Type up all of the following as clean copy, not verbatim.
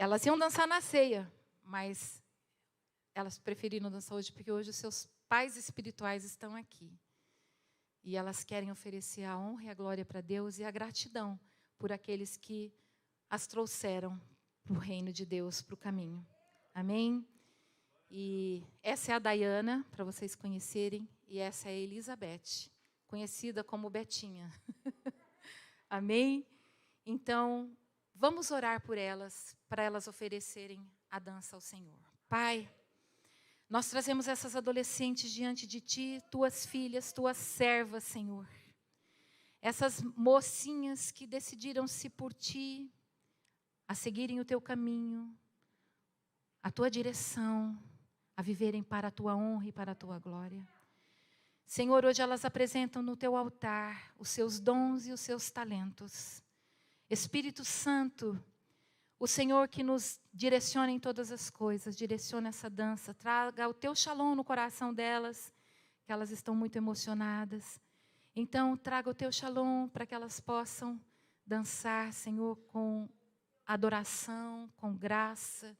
Elas iam dançar na ceia, mas elas preferiram dançar hoje, porque hoje os seus pais espirituais estão aqui. E elas querem oferecer a honra e a glória para Deus e a gratidão por aqueles que as trouxeram para o reino de Deus, para o caminho. Amém? E essa é a Dayana, para vocês conhecerem, e essa é a Elizabeth, conhecida como Betinha. Amém? Então, vamos orar por elas, para elas oferecerem a dança ao Senhor. Pai, nós trazemos essas adolescentes diante de Ti, Tuas filhas, Tuas servas, Senhor. Essas mocinhas que decidiram-se por Ti, a seguirem o Teu caminho, a Tua direção, a viverem para a Tua honra e para a Tua glória. Senhor, hoje elas apresentam no Teu altar os seus dons e os seus talentos. Espírito Santo, o Senhor que nos direciona em todas as coisas, direciona essa dança, traga o Teu shalom no coração delas, que elas estão muito emocionadas. Então, traga o Teu shalom para que elas possam dançar, Senhor, com adoração, com graça,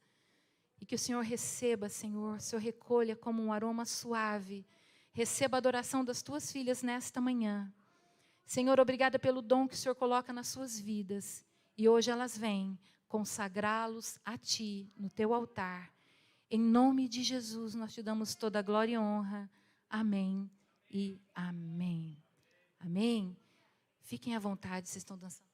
e que o Senhor receba, Senhor, o Senhor recolha como um aroma suave, receba a adoração das Tuas filhas nesta manhã. Senhor, obrigada pelo dom que o Senhor coloca nas suas vidas, e hoje elas vêm consagrá-los a Ti, no Teu altar. Em nome de Jesus, nós Te damos toda a glória e honra. Amém e amém. Amém? Fiquem à vontade, vocês estão dançando.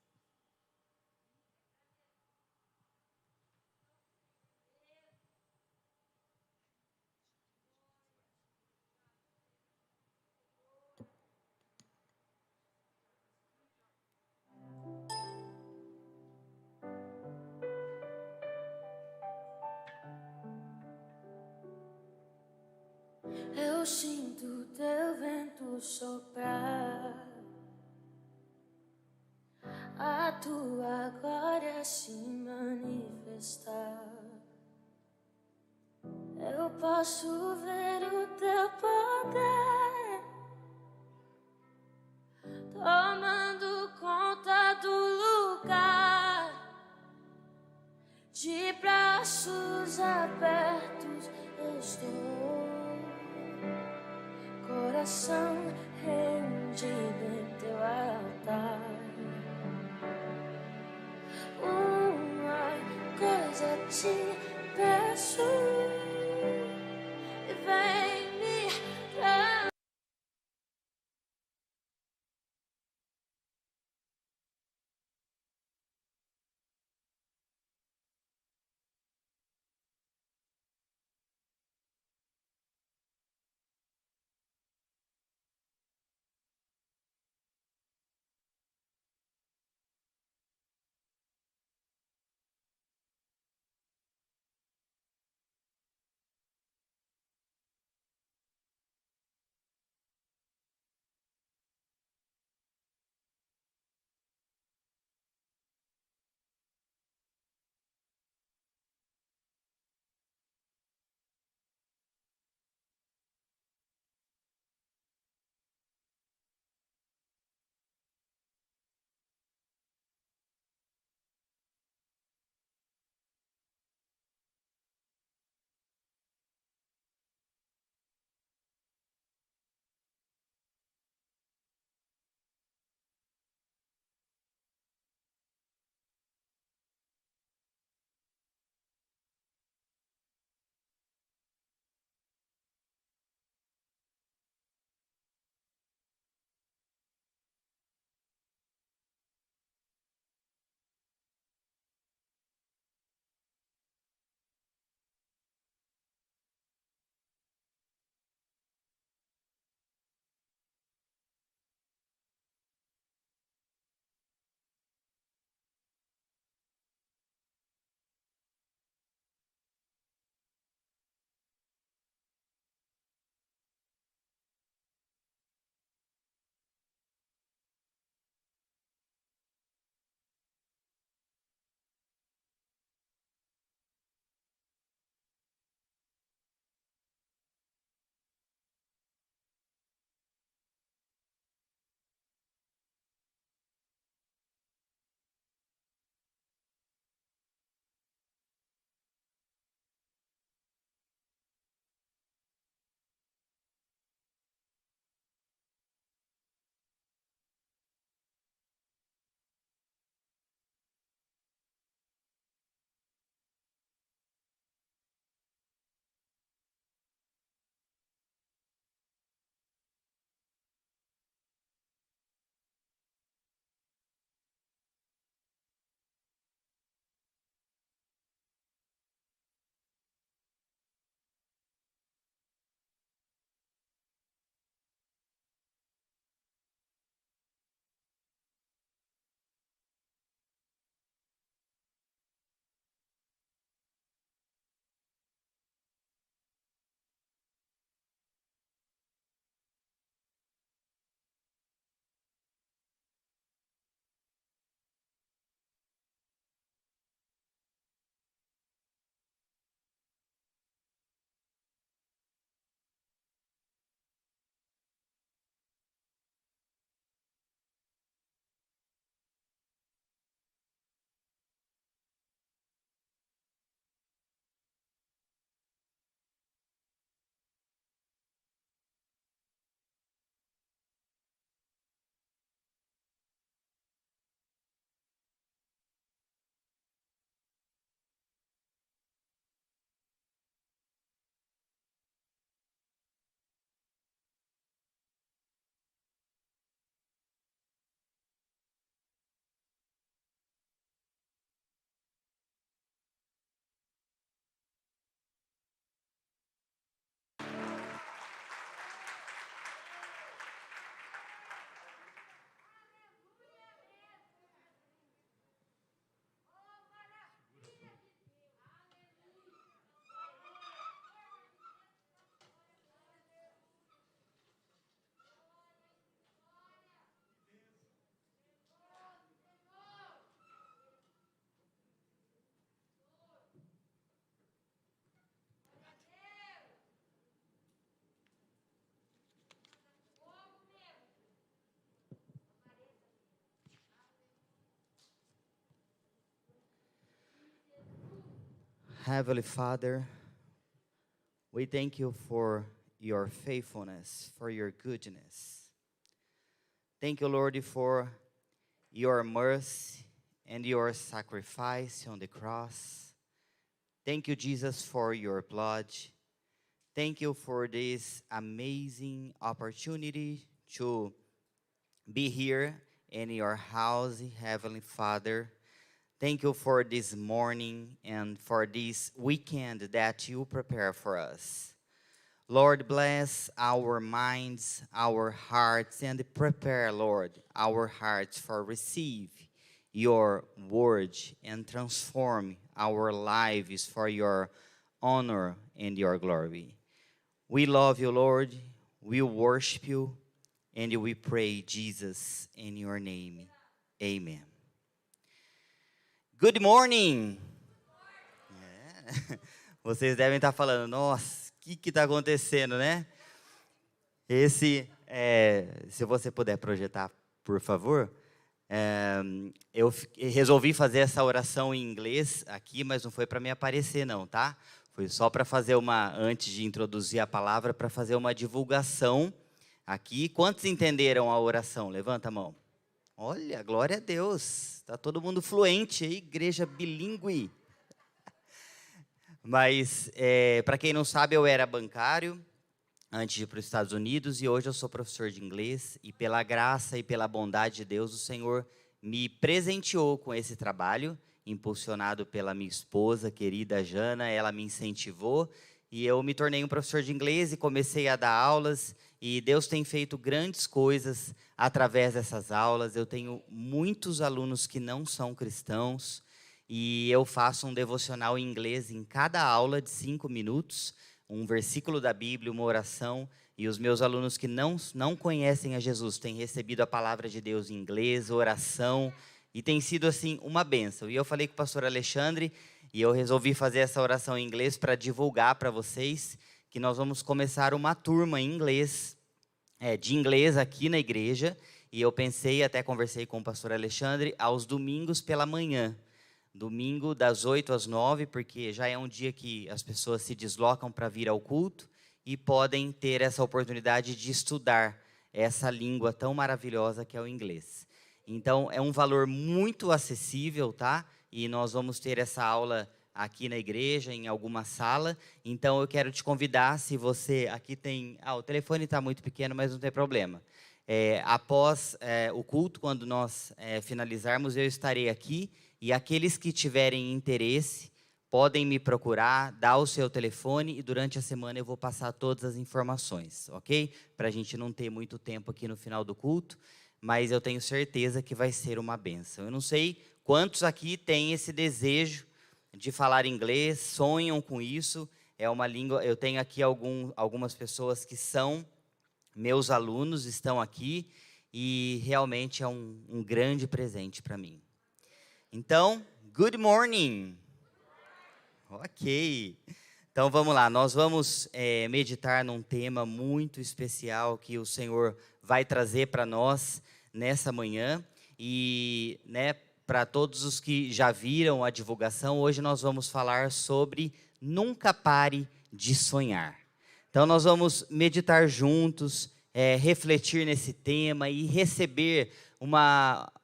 Eu sinto Teu vento soprar, a Tua glória se manifestar. Eu posso ver o Teu poder tomando conta do lugar. De braços abertos estou, coração rendido em Teu altar. Uma coisa te peço. Heavenly Father, we thank you for your faithfulness, for your goodness. Thank you, Lord, for your mercy and your sacrifice on the cross. Thank you, Jesus, for your blood. Thank you for this amazing opportunity to be here in your house, Heavenly Father. Thank you for this morning and for this weekend that you prepare for us. Lord, bless our minds, our hearts, and prepare, Lord, our hearts for receive your word and transform our lives for your honor and your glory. We love you, Lord. We worship you, and we pray, Jesus, in your name. Amen. Good morning! É. Vocês devem estar falando, nossa, o que está acontecendo, né? Se você puder projetar, por favor. Eu resolvi fazer essa oração em inglês aqui, mas não foi para me aparecer não, tá? Foi só para fazer antes de introduzir a palavra, para fazer uma divulgação aqui. Quantos entenderam a oração? Levanta a mão. Olha, glória a Deus. Está todo mundo fluente aí, igreja bilíngue. Mas, para quem não sabe, eu era bancário antes de ir para os Estados Unidos e hoje eu sou professor de inglês. E pela graça e pela bondade de Deus, o Senhor me presenteou com esse trabalho, impulsionado pela minha esposa, querida Jana. Ela me incentivou e eu me tornei um professor de inglês e comecei a dar aulas. E Deus tem feito grandes coisas através dessas aulas. Eu tenho muitos alunos que não são cristãos e eu faço um devocional em inglês em cada aula de 5 minutos, um versículo da Bíblia, uma oração. E os meus alunos que não conhecem a Jesus têm recebido a palavra de Deus em inglês, oração, e tem sido assim uma bênção. E eu falei com o pastor Alexandre e eu resolvi fazer essa oração em inglês para divulgar para vocês que nós vamos começar uma turma em inglês, de inglês aqui na igreja, e eu pensei, até conversei com o pastor Alexandre, aos domingos pela manhã, domingo das 8 às 9, porque já é um dia que as pessoas se deslocam para vir ao culto e podem ter essa oportunidade de estudar essa língua tão maravilhosa que é o inglês. Então, é um valor muito acessível, tá? E nós vamos ter essa aula aqui na igreja, em alguma sala. Então, eu quero te convidar, se você... Aqui tem... o telefone está muito pequeno, mas não tem problema. Após o culto, quando nós finalizarmos, eu estarei aqui. E aqueles que tiverem interesse, podem me procurar, dar o seu telefone. E durante a semana eu vou passar todas as informações, ok? Para a gente não ter muito tempo aqui no final do culto. Mas eu tenho certeza que vai ser uma bênção. Eu não sei quantos aqui têm esse desejo de falar inglês, sonham com isso. É uma língua. Eu tenho aqui algumas pessoas que são meus alunos, estão aqui, e realmente é um grande presente para mim. Então, good morning. Ok. Então vamos lá, nós vamos meditar num tema muito especial que o Senhor vai trazer para nós nessa manhã. E, para todos os que já viram a divulgação, hoje nós vamos falar sobre nunca pare de sonhar. Então nós vamos meditar juntos, refletir nesse tema e receber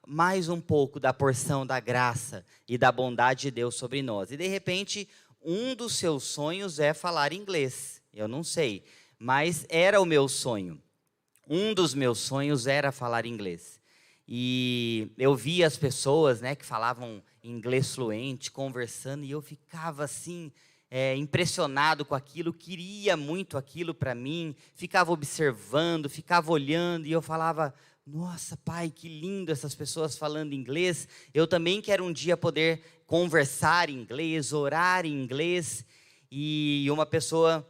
mais um pouco da porção da graça e da bondade de Deus sobre nós. E de repente, um dos seus sonhos é falar inglês. Eu não sei, mas era o meu sonho. Um dos meus sonhos era falar inglês. E eu via as pessoas, que falavam inglês fluente, conversando, e eu ficava assim, impressionado com aquilo, queria muito aquilo para mim, ficava observando, ficava olhando, e eu falava, nossa, pai, que lindo essas pessoas falando inglês, eu também quero um dia poder conversar em inglês, orar em inglês. E uma pessoa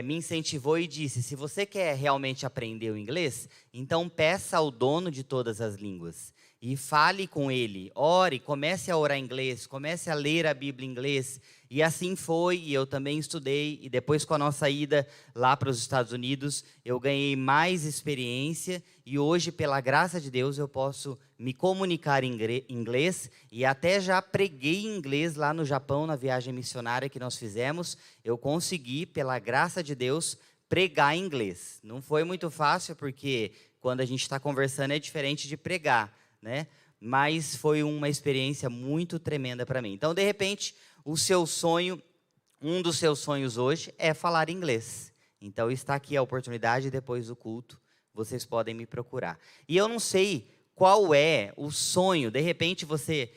me incentivou e disse, se você quer realmente aprender o inglês, então peça ao dono de todas as línguas. e fale com ele, ore, comece a orar em inglês, comece a ler a Bíblia em inglês. E assim foi, e eu também estudei, e depois com a nossa ida lá para os Estados Unidos, eu ganhei mais experiência, e hoje, pela graça de Deus, eu posso me comunicar em inglês, e até já preguei em inglês lá no Japão, na viagem missionária que nós fizemos. Eu consegui, pela graça de Deus, pregar em inglês. Não foi muito fácil, porque quando a gente está conversando é diferente de pregar, né? Mas foi uma experiência muito tremenda para mim. Então, de repente, o seu sonho, um dos seus sonhos hoje é falar inglês. Então, está aqui a oportunidade, depois do culto, vocês podem me procurar. E eu não sei qual é o sonho, de repente você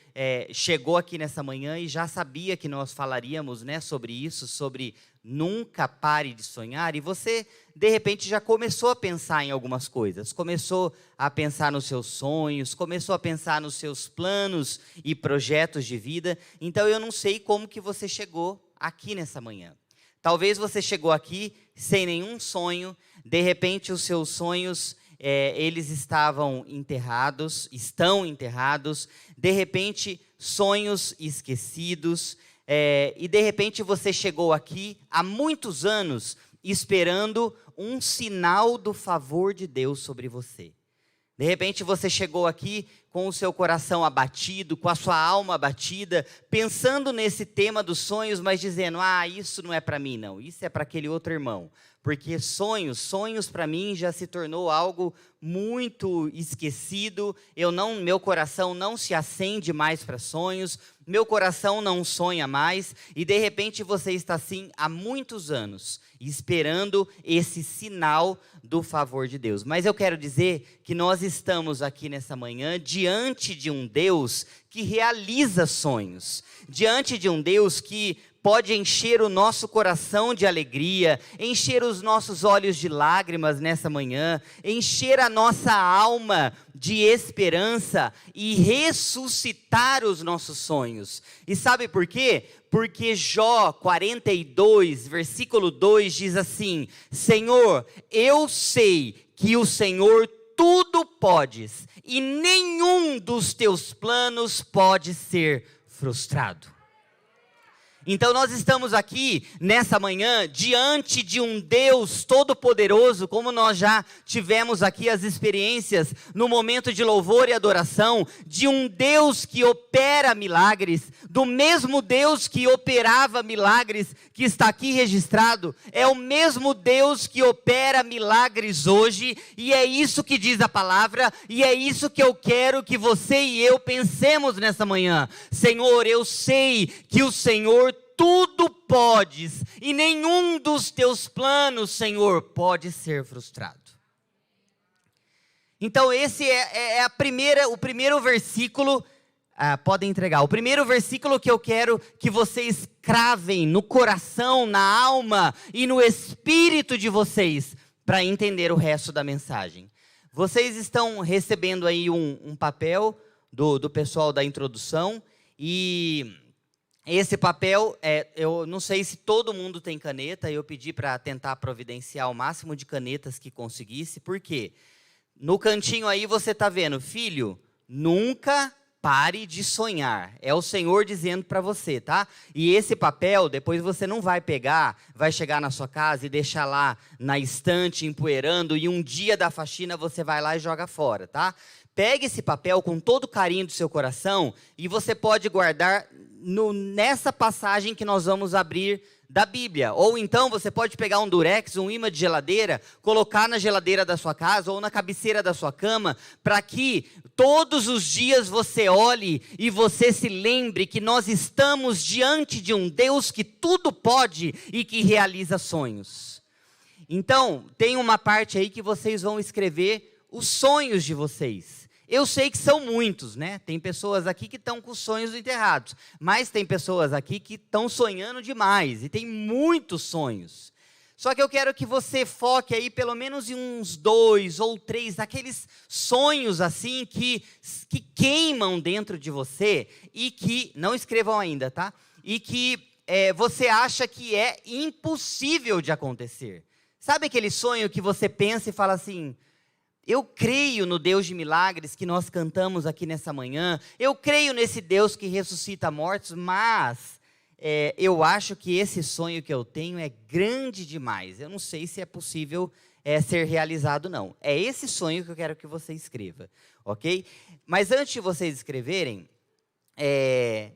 chegou aqui nessa manhã e já sabia que nós falaríamos, né, sobre isso, sobre nunca pare de sonhar, e você, de repente, já começou a pensar em algumas coisas, começou a pensar nos seus sonhos, começou a pensar nos seus planos e projetos de vida. Então, eu não sei como que você chegou aqui nessa manhã. Talvez você chegou aqui sem nenhum sonho, de repente os seus sonhos, eles estavam enterrados, estão enterrados, de repente sonhos esquecidos, e de repente você chegou aqui há muitos anos esperando um sinal do favor de Deus sobre você. De repente você chegou aqui com o seu coração abatido, com a sua alma abatida, pensando nesse tema dos sonhos, mas dizendo, isso não é para mim não, isso é para aquele outro irmão. Porque sonhos para mim já se tornou algo muito esquecido, meu coração não se acende mais para sonhos, meu coração não sonha mais, e de repente você está assim há muitos anos, esperando esse sinal do favor de Deus. Mas eu quero dizer que nós estamos aqui nessa manhã diante de um Deus que realiza sonhos, diante de um Deus que pode encher o nosso coração de alegria, encher os nossos olhos de lágrimas nessa manhã, encher a nossa alma de esperança e ressuscitar os nossos sonhos. E sabe por quê? Porque Jó 42, versículo 2 diz assim: Senhor, eu sei que o Senhor tudo podes, e nenhum dos teus planos pode ser frustrado. Então nós estamos aqui nessa manhã diante de um Deus todo-poderoso, como nós já tivemos aqui as experiências no momento de louvor e adoração, de um Deus que opera milagres, do mesmo Deus que operava milagres, que está aqui registrado, é o mesmo Deus que opera milagres hoje, e é isso que diz a palavra, e é isso que eu quero que você e eu pensemos nessa manhã. Senhor, eu sei que o Senhor tudo podes, e nenhum dos teus planos, Senhor, pode ser frustrado. Então esse é o primeiro versículo, podem entregar, o primeiro versículo que eu quero que vocês cravem no coração, na alma e no espírito de vocês, para entender o resto da mensagem. Vocês estão recebendo aí um papel do pessoal da introdução, e esse papel, eu não sei se todo mundo tem caneta, eu pedi para tentar providenciar o máximo de canetas que conseguisse. Por quê? No cantinho aí você está vendo, filho, nunca pare de sonhar. É o Senhor dizendo para você, tá? E esse papel, depois você não vai pegar, vai chegar na sua casa e deixar lá na estante, empoeirando, e um dia da faxina você vai lá e joga fora, tá? Pegue esse papel com todo o carinho do seu coração, e você pode guardar nessa passagem que nós vamos abrir da Bíblia. Ou então você pode pegar um durex, um imã de geladeira, colocar na geladeira da sua casa ou na cabeceira da sua cama, para que todos os dias você olhe e você se lembre que nós estamos diante de um Deus que tudo pode e que realiza sonhos. Então, tem uma parte aí que vocês vão escrever os sonhos de vocês. Eu sei que são muitos, né? Tem pessoas aqui que estão com sonhos enterrados, mas tem pessoas aqui que estão sonhando demais, e tem muitos sonhos. Só que eu quero que você foque aí pelo menos em uns 2 ou 3, aqueles sonhos assim que queimam dentro de você, e que, não escrevam ainda, tá? E que você acha que é impossível de acontecer. Sabe aquele sonho que você pensa e fala assim, Eu creio no Deus de milagres que nós cantamos aqui nessa manhã. Eu creio nesse Deus que ressuscita mortos, mas eu acho que esse sonho que eu tenho é grande demais. Eu não sei se é possível ser realizado, não. É esse sonho que eu quero que você escreva, ok? Mas antes de vocês escreverem,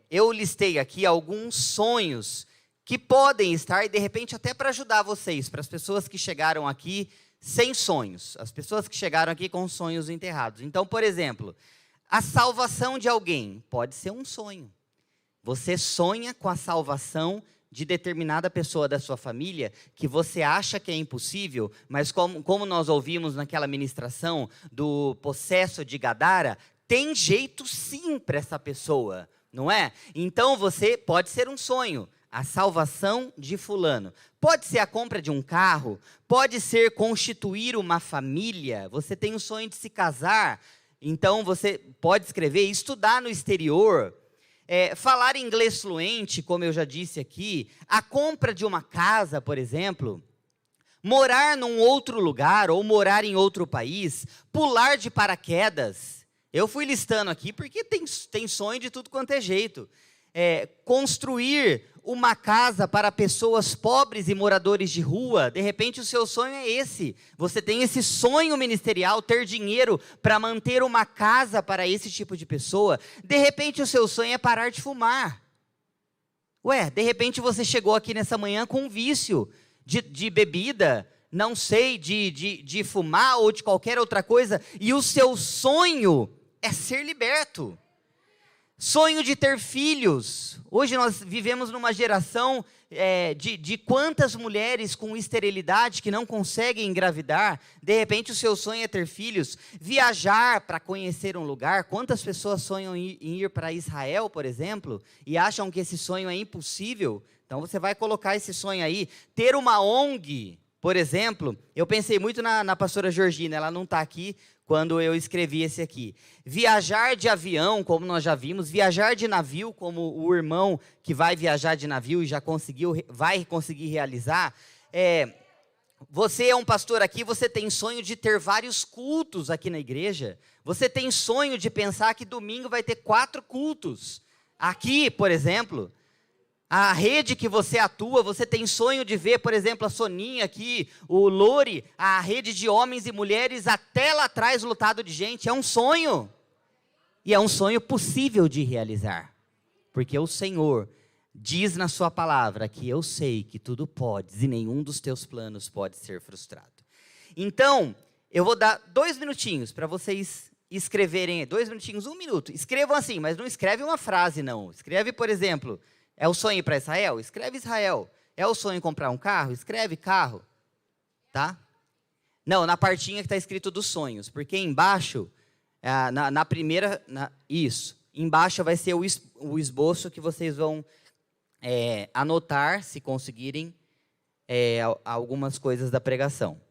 eu listei aqui alguns sonhos que podem estar, e de repente até para ajudar vocês, para as pessoas que chegaram aqui sem sonhos, as pessoas que chegaram aqui com sonhos enterrados. Então, por exemplo, a salvação de alguém pode ser um sonho. Você sonha com a salvação de determinada pessoa da sua família, que você acha que é impossível, mas como nós ouvimos naquela ministração do possesso de Gadara, tem jeito sim para essa pessoa, não é? Então você pode ser um sonho, a salvação de fulano. Pode ser a compra de um carro, pode ser constituir uma família, você tem o sonho de se casar, então você pode escrever, estudar no exterior, falar inglês fluente, como eu já disse aqui, a compra de uma casa, por exemplo, morar num outro lugar ou morar em outro país, pular de paraquedas. Eu fui listando aqui porque tem sonho de tudo quanto é jeito. Construir uma casa para pessoas pobres e moradores de rua, de repente o seu sonho é esse. Você tem esse sonho ministerial, ter dinheiro para manter uma casa para esse tipo de pessoa. De repente o seu sonho é parar de fumar. De repente você chegou aqui nessa manhã com um vício de bebida, não sei, de fumar ou de qualquer outra coisa, e o seu sonho é ser liberto. Sonho de ter filhos. Hoje nós vivemos numa geração de quantas mulheres com esterilidade que não conseguem engravidar. De repente o seu sonho é ter filhos. Viajar para conhecer um lugar. Quantas pessoas sonham em ir para Israel, por exemplo, e acham que esse sonho é impossível? Então você vai colocar esse sonho aí. Ter uma ONG, por exemplo. Eu pensei muito na pastora Georgina, ela não está aqui quando eu escrevi esse aqui. Viajar de avião, como nós já vimos, viajar de navio, como o irmão que vai viajar de navio e já vai conseguir realizar. Você é um pastor aqui, você tem sonho de ter vários cultos aqui na igreja. Você tem sonho de pensar que domingo vai ter 4 cultos. Aqui, por exemplo, a rede que você atua, você tem sonho de ver, por exemplo, a Soninha aqui, o Lori, a rede de homens e mulheres até lá atrás lotado de gente. É um sonho. E é um sonho possível de realizar. Porque o Senhor diz na sua palavra que eu sei que tudo podes e nenhum dos teus planos pode ser frustrado. Então, eu vou dar 2 minutinhos para vocês escreverem, 2 minutinhos, 1 minuto. Escrevam assim, mas não escreve uma frase não. Escreve, por exemplo, é o sonho ir para Israel? Escreve Israel. É o sonho comprar um carro? Escreve carro. Tá? Não, na partinha que está escrito dos sonhos. Porque embaixo, na primeira, isso. Embaixo vai ser o esboço que vocês vão anotar, se conseguirem, algumas coisas da pregação.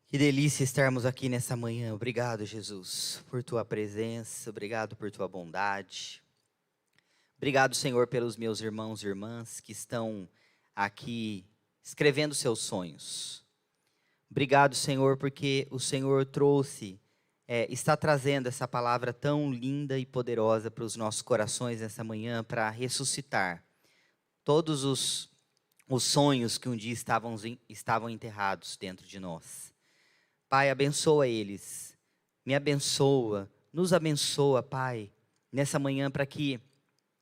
Que delícia estarmos aqui nessa manhã. Obrigado, Jesus, por tua presença. Obrigado por tua bondade. Obrigado, Senhor, pelos meus irmãos e irmãs que estão aqui escrevendo seus sonhos. Obrigado, Senhor, porque o Senhor está trazendo essa palavra tão linda e poderosa para os nossos corações nessa manhã, para ressuscitar todos os sonhos que um dia estavam enterrados dentro de nós. Pai, abençoa eles, me abençoa, nos abençoa, Pai, nessa manhã para que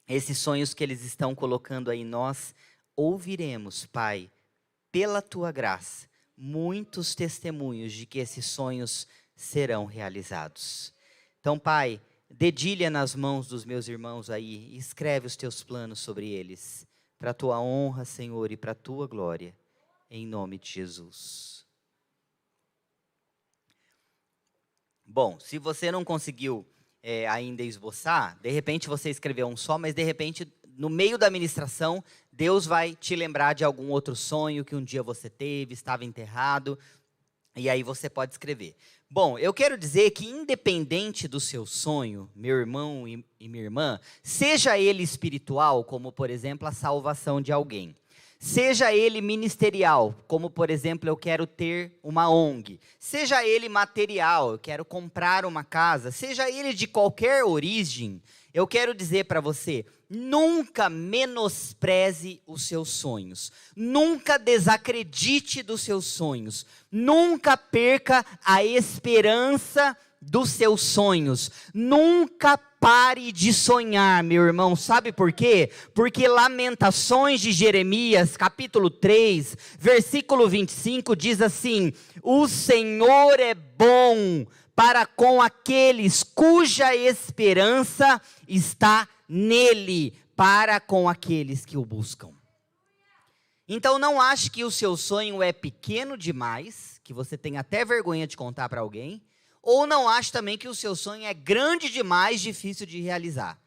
esses sonhos que eles estão colocando aí, nós ouviremos, Pai, pela Tua graça, muitos testemunhos de que esses sonhos serão realizados. Então, Pai, dedilha nas mãos dos meus irmãos aí, e escreve os Teus planos sobre eles, para a Tua honra, Senhor, e para a Tua glória, em nome de Jesus. Bom, se você não conseguiu ainda esboçar, de repente você escreveu um só, mas de repente, no meio da ministração, Deus vai te lembrar de algum outro sonho que um dia você teve, estava enterrado, E aí você pode escrever. Bom, eu quero dizer que independente do seu sonho, meu irmão e minha irmã, seja ele espiritual, como por exemplo a salvação de alguém, seja ele ministerial, como por exemplo eu quero ter uma ONG, seja ele material, eu quero comprar uma casa, seja ele de qualquer origem, eu quero dizer para você, nunca menospreze os seus sonhos, nunca desacredite dos seus sonhos, nunca perca a esperança dos seus sonhos, nunca pare de sonhar, meu irmão, sabe por quê? Porque Lamentações de Jeremias, capítulo 3, versículo 25, diz assim, o Senhor é bom para com aqueles cuja esperança está nele, para com aqueles que o buscam. Então não ache que o seu sonho é pequeno demais, que você tem até vergonha de contar para alguém, ou não ache também que o seu sonho é grande demais, difícil de realizar.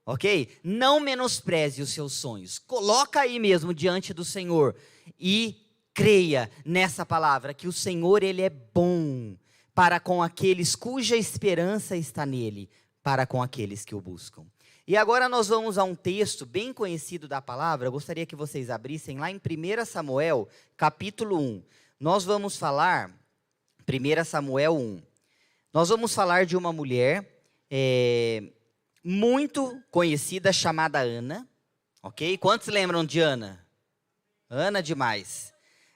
Ok? Não menospreze os seus sonhos. Coloca aí mesmo diante do Senhor e creia nessa palavra, que o Senhor ele é bom para com aqueles cuja esperança está nele, para com aqueles que o buscam. E agora nós vamos a um texto bem conhecido da palavra, eu gostaria que vocês abrissem lá em 1 Samuel, capítulo 1. Nós vamos falar, 1 Samuel 1, nós vamos falar de uma mulher muito conhecida chamada Ana, ok? Quantos lembram de Ana? Ana demais.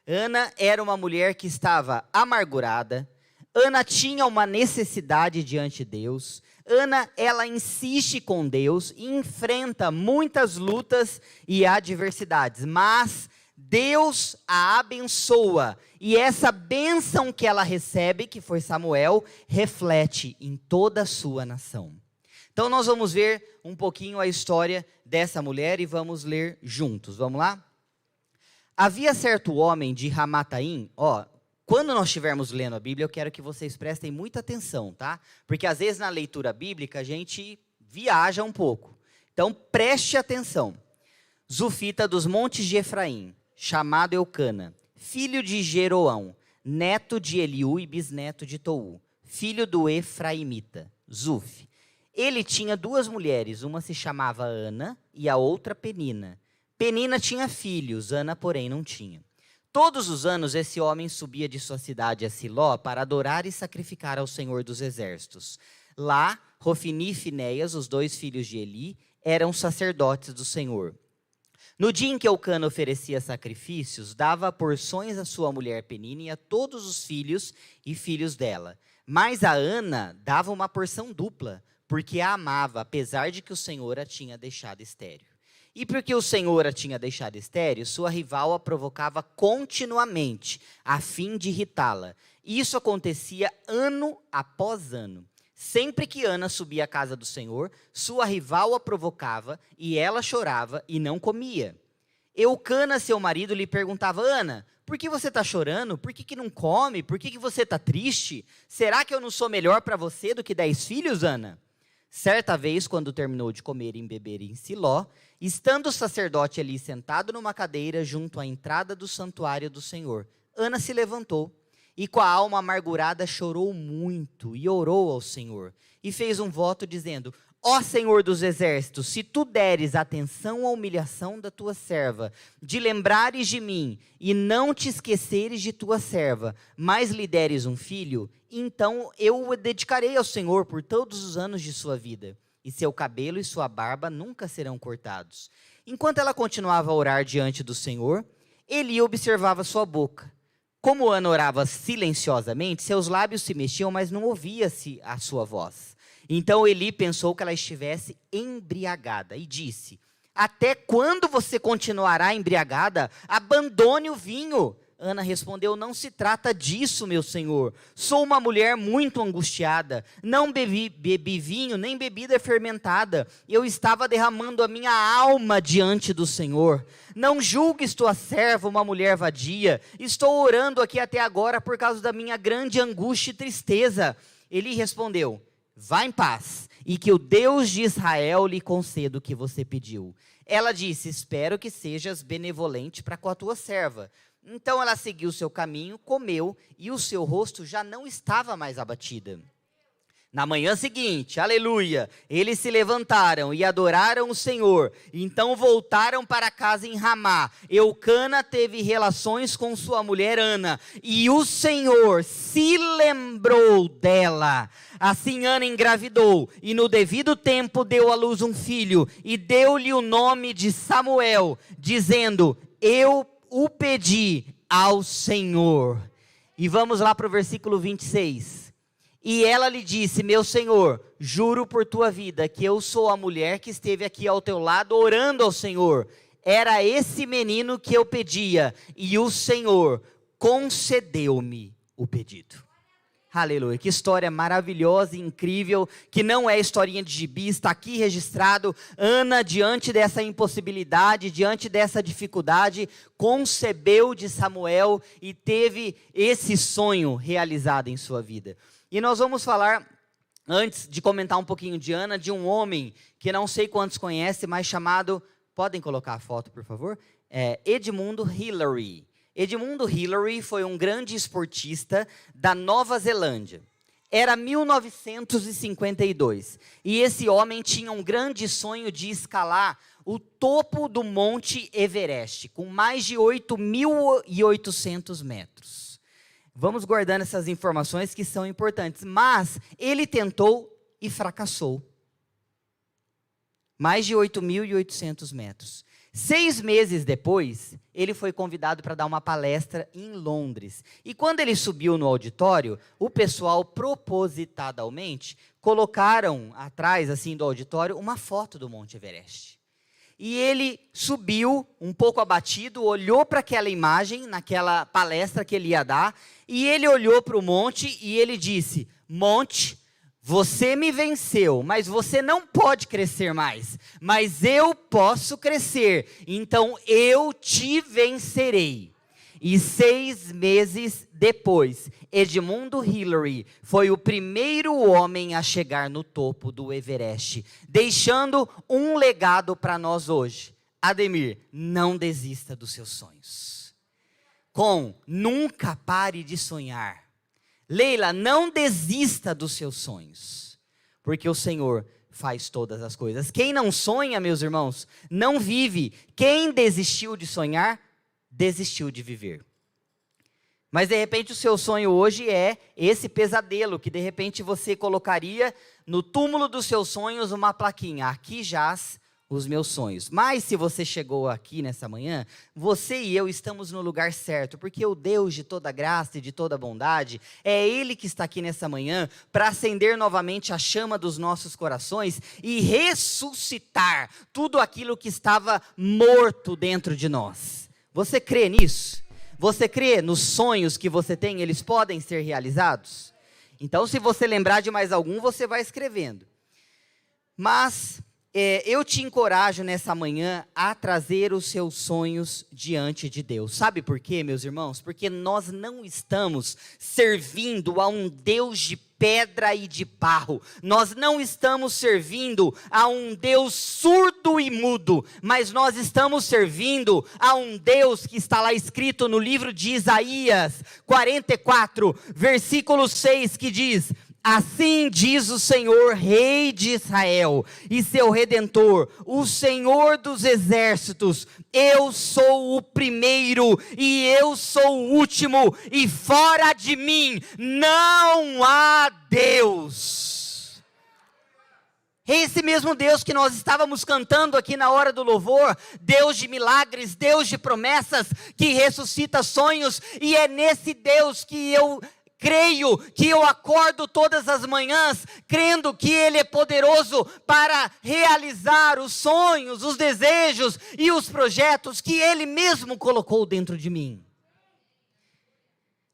Ana era uma mulher que estava amargurada, Ana tinha uma necessidade diante de Deus. Ana, ela insiste com Deus e enfrenta muitas lutas e adversidades. Mas Deus a abençoa. E essa bênção que ela recebe, que foi Samuel, reflete em toda a sua nação. Então nós vamos ver um pouquinho a história dessa mulher e vamos ler juntos. Vamos lá? Havia certo homem de Ramataim, quando nós estivermos lendo a Bíblia, eu quero que vocês prestem muita atenção, tá? Porque às vezes na leitura bíblica a gente viaja um pouco. Então preste atenção. Zufita dos montes de Efraim, chamado Eucana, filho de Jeroão, neto de Eliú e bisneto de Tou, filho do Efraimita, Zuf. Ele tinha duas mulheres, uma se chamava Ana e a outra Penina. Penina tinha filhos, Ana porém não tinha. Todos os anos esse homem subia de sua cidade a Siló para adorar e sacrificar ao Senhor dos Exércitos. Lá, Rofini e Finéias, os dois filhos de Eli, eram sacerdotes do Senhor. No dia em que Eucana oferecia sacrifícios, dava porções à sua mulher Penina e a todos os filhos e filhos dela. Mas a Ana dava uma porção dupla, porque a amava, apesar de que o Senhor a tinha deixado estéril. E porque o Senhor a tinha deixado estéril, sua rival a provocava continuamente, a fim de irritá-la. Isso acontecia ano após ano. Sempre que Ana subia à casa do Senhor, sua rival a provocava, e ela chorava e não comia. Eucana, seu marido, lhe perguntava, Ana, por que você está chorando? Por que não come? Por que você está triste? Será que eu não sou melhor para você do que 10 filhos, Ana? Certa vez, quando terminou de comer e beber em Siló, estando o sacerdote ali sentado numa cadeira junto à entrada do santuário do Senhor, Ana se levantou e com a alma amargurada chorou muito e orou ao Senhor. E fez um voto dizendo, ó Senhor dos Exércitos, se tu deres atenção à humilhação da tua serva, de lembrares de mim e não te esqueceres de tua serva, mas lhe deres um filho, então eu o dedicarei ao Senhor por todos os anos de sua vida, e seu cabelo e sua barba nunca serão cortados. Enquanto ela continuava a orar diante do Senhor, Eli observava sua boca. Como Ana orava silenciosamente, seus lábios se mexiam, mas não ouvia-se a sua voz. Então Eli pensou que ela estivesse embriagada e disse, até quando você continuará embriagada? Abandone o vinho. Ana respondeu, não se trata disso, meu senhor. Sou uma mulher muito angustiada. Não bebi vinho, nem bebida fermentada. Eu estava derramando a minha alma diante do Senhor. Não julgues tua serva uma mulher vadia. Estou orando aqui até agora por causa da minha grande angústia e tristeza. Ele respondeu, vá em paz, e que o Deus de Israel lhe conceda o que você pediu. Ela disse, espero que sejas benevolente para com a tua serva. Então ela seguiu o seu caminho, comeu, e o seu rosto já não estava mais abatida. Na manhã seguinte, aleluia, eles se levantaram e adoraram o Senhor. Então voltaram para casa em Ramá. Eucana teve relações com sua mulher Ana, e o Senhor se lembrou dela. Assim Ana engravidou, e no devido tempo deu à luz um filho, e deu-lhe o nome de Samuel, dizendo: eu o pedi ao Senhor. E vamos lá para o versículo 26. E ela lhe disse: meu senhor, juro por tua vida que eu sou a mulher que esteve aqui ao teu lado orando ao Senhor. Era esse menino que eu pedia, e o Senhor concedeu-me o pedido. Aleluia, que história maravilhosa e incrível, que não é historinha de gibi, está aqui registrado. Ana, diante dessa impossibilidade, diante dessa dificuldade, concebeu de Samuel e teve esse sonho realizado em sua vida. E nós vamos falar, antes de comentar um pouquinho de Ana, de um homem que não sei quantos conhecem, mas chamado, podem colocar a foto por favor? Edmund Hillary. Edmund Hillary foi um grande esportista da Nova Zelândia. Era 1952 e esse homem tinha um grande sonho de escalar o topo do Monte Everest, com mais de 8.800 metros. Vamos guardando essas informações que são importantes, mas ele tentou e fracassou. Mais de 8.800 metros. 6 meses depois, ele foi convidado para dar uma palestra em Londres. E quando ele subiu no auditório, o pessoal propositadamente colocaram atrás assim do auditório uma foto do Monte Everest. E ele subiu um pouco abatido, olhou para aquela imagem, naquela palestra que ele ia dar, e ele olhou para o monte e ele disse: monte, você me venceu, mas você não pode crescer mais, mas eu posso crescer, então eu te vencerei. E 6 meses depois, Edmund Hillary foi o primeiro homem a chegar no topo do Everest, deixando um legado para nós hoje. Ademir, não desista dos seus sonhos. Nunca pare de sonhar. Leila, não desista dos seus sonhos, porque o Senhor faz todas as coisas. Quem não sonha, meus irmãos, não vive. Quem desistiu de sonhar, desistiu de viver. Mas de repente o seu sonho hoje é esse pesadelo, que de repente você colocaria no túmulo dos seus sonhos uma plaquinha: aqui jaz os meus sonhos. Mas se você chegou aqui nessa manhã, você e eu estamos no lugar certo, porque o Deus de toda graça e de toda bondade, é Ele que está aqui nessa manhã para acender novamente a chama dos nossos corações e ressuscitar tudo aquilo que estava morto dentro de nós. Você crê nisso? Você crê nos sonhos que você tem, eles podem ser realizados? Então, se você lembrar de mais algum, você vai escrevendo. Mas eu te encorajo nessa manhã a trazer os seus sonhos diante de Deus. Sabe por quê, meus irmãos? Porque nós não estamos servindo a um Deus de pedra e de barro. Nós não estamos servindo a um Deus surdo e mudo, mas nós estamos servindo a um Deus que está lá escrito no livro de Isaías 44, versículo 6, que diz: assim diz o Senhor, Rei de Israel, e seu Redentor, o Senhor dos exércitos: eu sou o primeiro e eu sou o último, e fora de mim não há Deus. Esse mesmo Deus que nós estávamos cantando aqui na hora do louvor, Deus de milagres, Deus de promessas, que ressuscita sonhos, e é nesse Deus que eu creio, que eu acordo todas as manhãs, crendo que Ele é poderoso para realizar os sonhos, os desejos e os projetos que Ele mesmo colocou dentro de mim.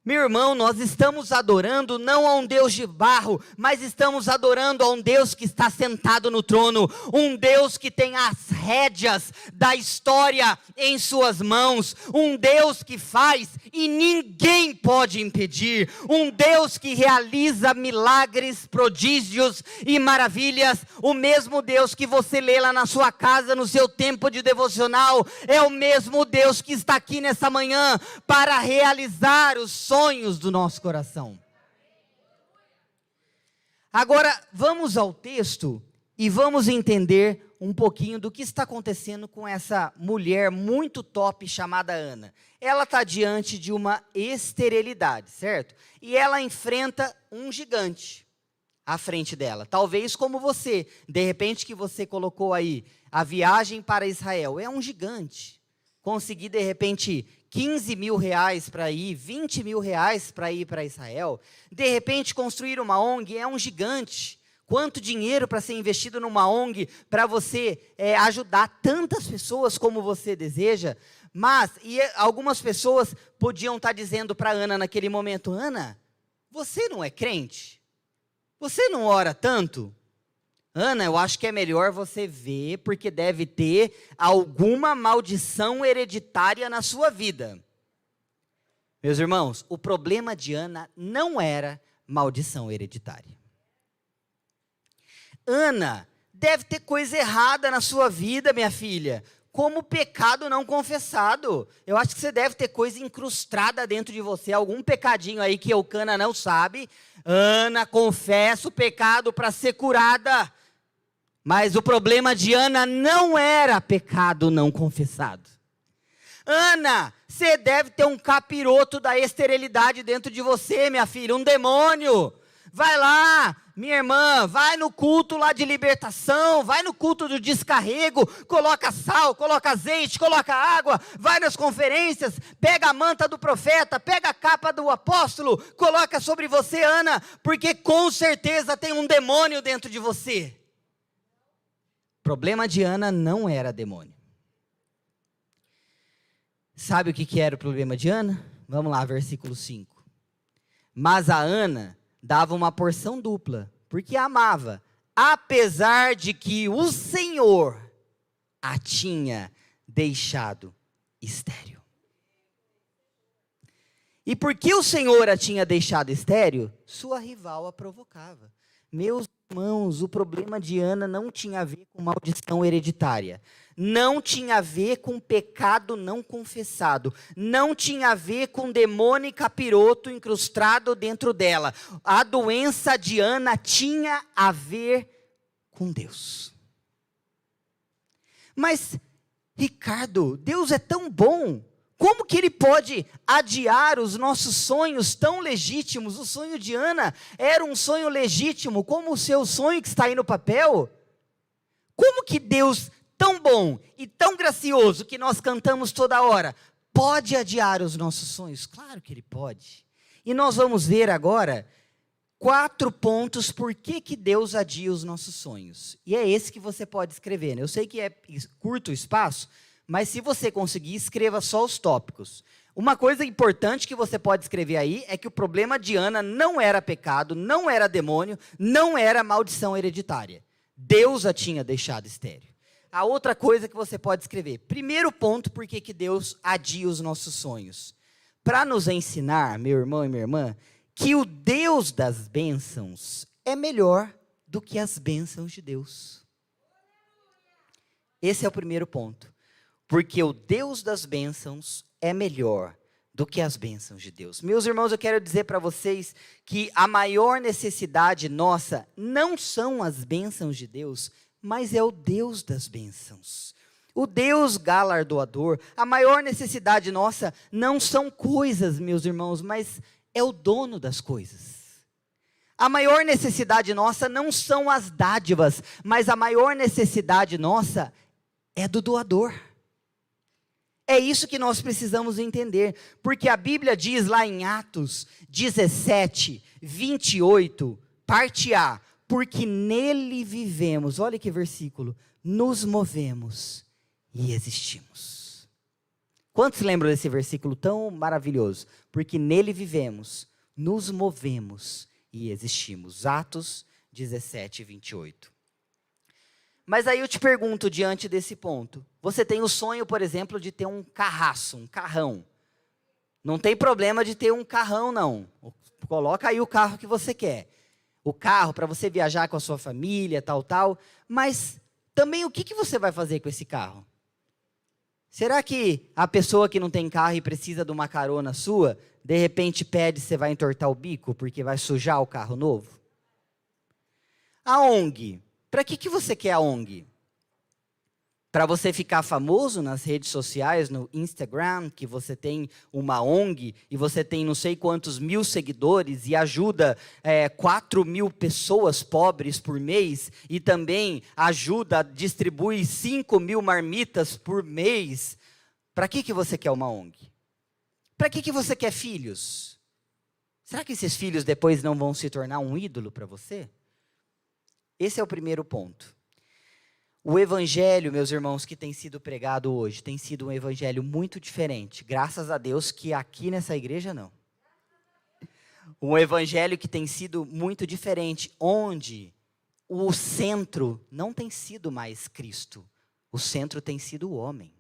Meu irmão, nós estamos adorando não a um Deus de barro, mas estamos adorando a um Deus que está sentado no trono, um Deus que tem as rédeas da história em suas mãos, um Deus que faz e ninguém pode impedir. Um Deus que realiza milagres, prodígios e maravilhas. O mesmo Deus que você lê lá na sua casa, no seu tempo de devocional, é o mesmo Deus que está aqui nessa manhã para realizar os sonhos do nosso coração. Agora, vamos ao texto e vamos entender um pouquinho do que está acontecendo com essa mulher muito top chamada Ana. Ela está diante de uma esterilidade, certo? E ela enfrenta um gigante à frente dela. Talvez como você, de repente que você colocou aí, a viagem para Israel. É um gigante. Conseguir de repente 15 mil reais para ir, 20 mil reais para ir para Israel. De repente construir uma ONG é um gigante. Quanto dinheiro para ser investido numa ONG, para você ajudar tantas pessoas como você deseja. Mas, algumas pessoas podiam estar dizendo para Ana naquele momento, Ana, você não é crente? Você não ora tanto? Ana, eu acho que é melhor você ver, porque deve ter alguma maldição hereditária na sua vida. Meus irmãos, o problema de Ana não era maldição hereditária. Ana, deve ter coisa errada na sua vida, minha filha, como pecado não confessado. Eu acho que você deve ter coisa incrustada dentro de você, algum pecadinho aí que Eucana não sabe. Ana, confessa o pecado para ser curada. Mas o problema de Ana não era pecado não confessado. Ana, você deve ter um capiroto da esterilidade dentro de você, minha filha, um demônio. Vai lá, minha irmã, vai no culto lá de libertação, vai no culto do descarrego, coloca sal, coloca azeite, coloca água, vai nas conferências, pega a manta do profeta, pega a capa do apóstolo, coloca sobre você, Ana, porque com certeza tem um demônio dentro de você. O problema de Ana não era demônio. Sabe o que era o problema de Ana? Vamos lá, versículo 5. Mas a Ana dava uma porção dupla, porque a amava, apesar de que o Senhor a tinha deixado estéril. E porque o Senhor a tinha deixado estéril, sua rival a provocava. Meus irmãos, o problema de Ana não tinha a ver com maldição hereditária, não tinha a ver com pecado não confessado, não tinha a ver com demônio e capiroto incrustado dentro dela. A doença de Ana tinha a ver com Deus. Mas, Ricardo, Deus é tão bom. Como que Ele pode adiar os nossos sonhos tão legítimos? O sonho de Ana era um sonho legítimo, como o seu sonho que está aí no papel. Como que Deus, tão bom e tão gracioso, que nós cantamos toda hora, pode adiar os nossos sonhos? Claro que Ele pode. E nós vamos ver agora 4 pontos por que Deus adia os nossos sonhos. E é esse que você pode escrever, né? Eu sei que é curto o espaço, mas se você conseguir, escreva só os tópicos. Uma coisa importante que você pode escrever aí é que o problema de Ana não era pecado, não era demônio, não era maldição hereditária. Deus a tinha deixado estéril. A outra coisa que você pode escrever, primeiro ponto, por que Deus adia os nossos sonhos? Para nos ensinar, meu irmão e minha irmã, que o Deus das bênçãos é melhor do que as bênçãos de Deus. Esse é o primeiro ponto. Porque o Deus das bênçãos é melhor do que as bênçãos de Deus. Meus irmãos, eu quero dizer para vocês que a maior necessidade nossa não são as bênçãos de Deus, mas é o Deus das bênçãos. O Deus galardoador. A maior necessidade nossa não são coisas, meus irmãos, mas é o dono das coisas. A maior necessidade nossa não são as dádivas, mas a maior necessidade nossa é do doador. É isso que nós precisamos entender, porque a Bíblia diz lá em Atos 17, 28, parte A, porque nele vivemos, olha que versículo, nos movemos e existimos. Quantos lembram desse versículo tão maravilhoso? Porque nele vivemos, nos movemos e existimos. Atos 17, 28. Mas aí eu te pergunto, diante desse ponto, você tem o sonho, por exemplo, de ter um carraço, um carrão. Não tem problema de ter um carrão, não. Coloca aí o carro que você quer. O carro para você viajar com a sua família, tal. Mas também o que você vai fazer com esse carro? Será que a pessoa que não tem carro e precisa de uma carona sua, de repente pede, você vai entortar o bico porque vai sujar o carro novo? A ONG. Para que você quer a ONG? Para você ficar famoso nas redes sociais, no Instagram, que você tem uma ONG e você tem não sei quantos mil seguidores e ajuda 4.000 pessoas pobres por mês e também ajuda, distribui 5.000 marmitas por mês. Para que você quer uma ONG? Para que você quer filhos? Será que esses filhos depois não vão se tornar um ídolo para você? Esse é o primeiro ponto. O evangelho, meus irmãos, que tem sido pregado hoje, tem sido um evangelho muito diferente. Graças a Deus que aqui nessa igreja não. Um evangelho que tem sido muito diferente, onde o centro não tem sido mais Cristo. O centro tem sido o homem.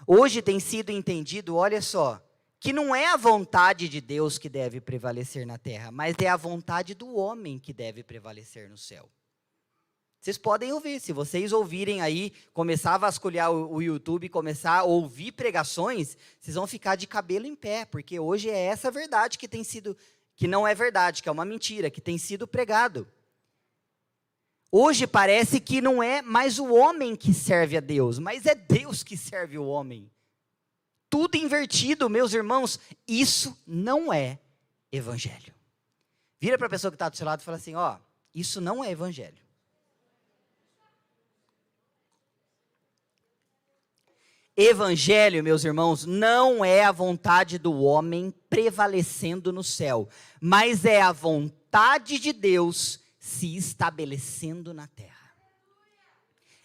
Hoje tem sido entendido, olha só, que não é a vontade de Deus que deve prevalecer na terra, mas é a vontade do homem que deve prevalecer no céu. Vocês podem ouvir, se vocês ouvirem aí, começar a vasculhar o YouTube, começar a ouvir pregações, vocês vão ficar de cabelo em pé, porque hoje é essa verdade que tem sido, que não é verdade, que é uma mentira, que tem sido pregado. Hoje parece que não é mais o homem que serve a Deus, mas é Deus que serve o homem. Tudo invertido, meus irmãos, isso não é evangelho. Vira para a pessoa que está do seu lado e fala assim, isso não é evangelho. Evangelho, meus irmãos, não é a vontade do homem prevalecendo no céu, mas é a vontade de Deus se estabelecendo na terra.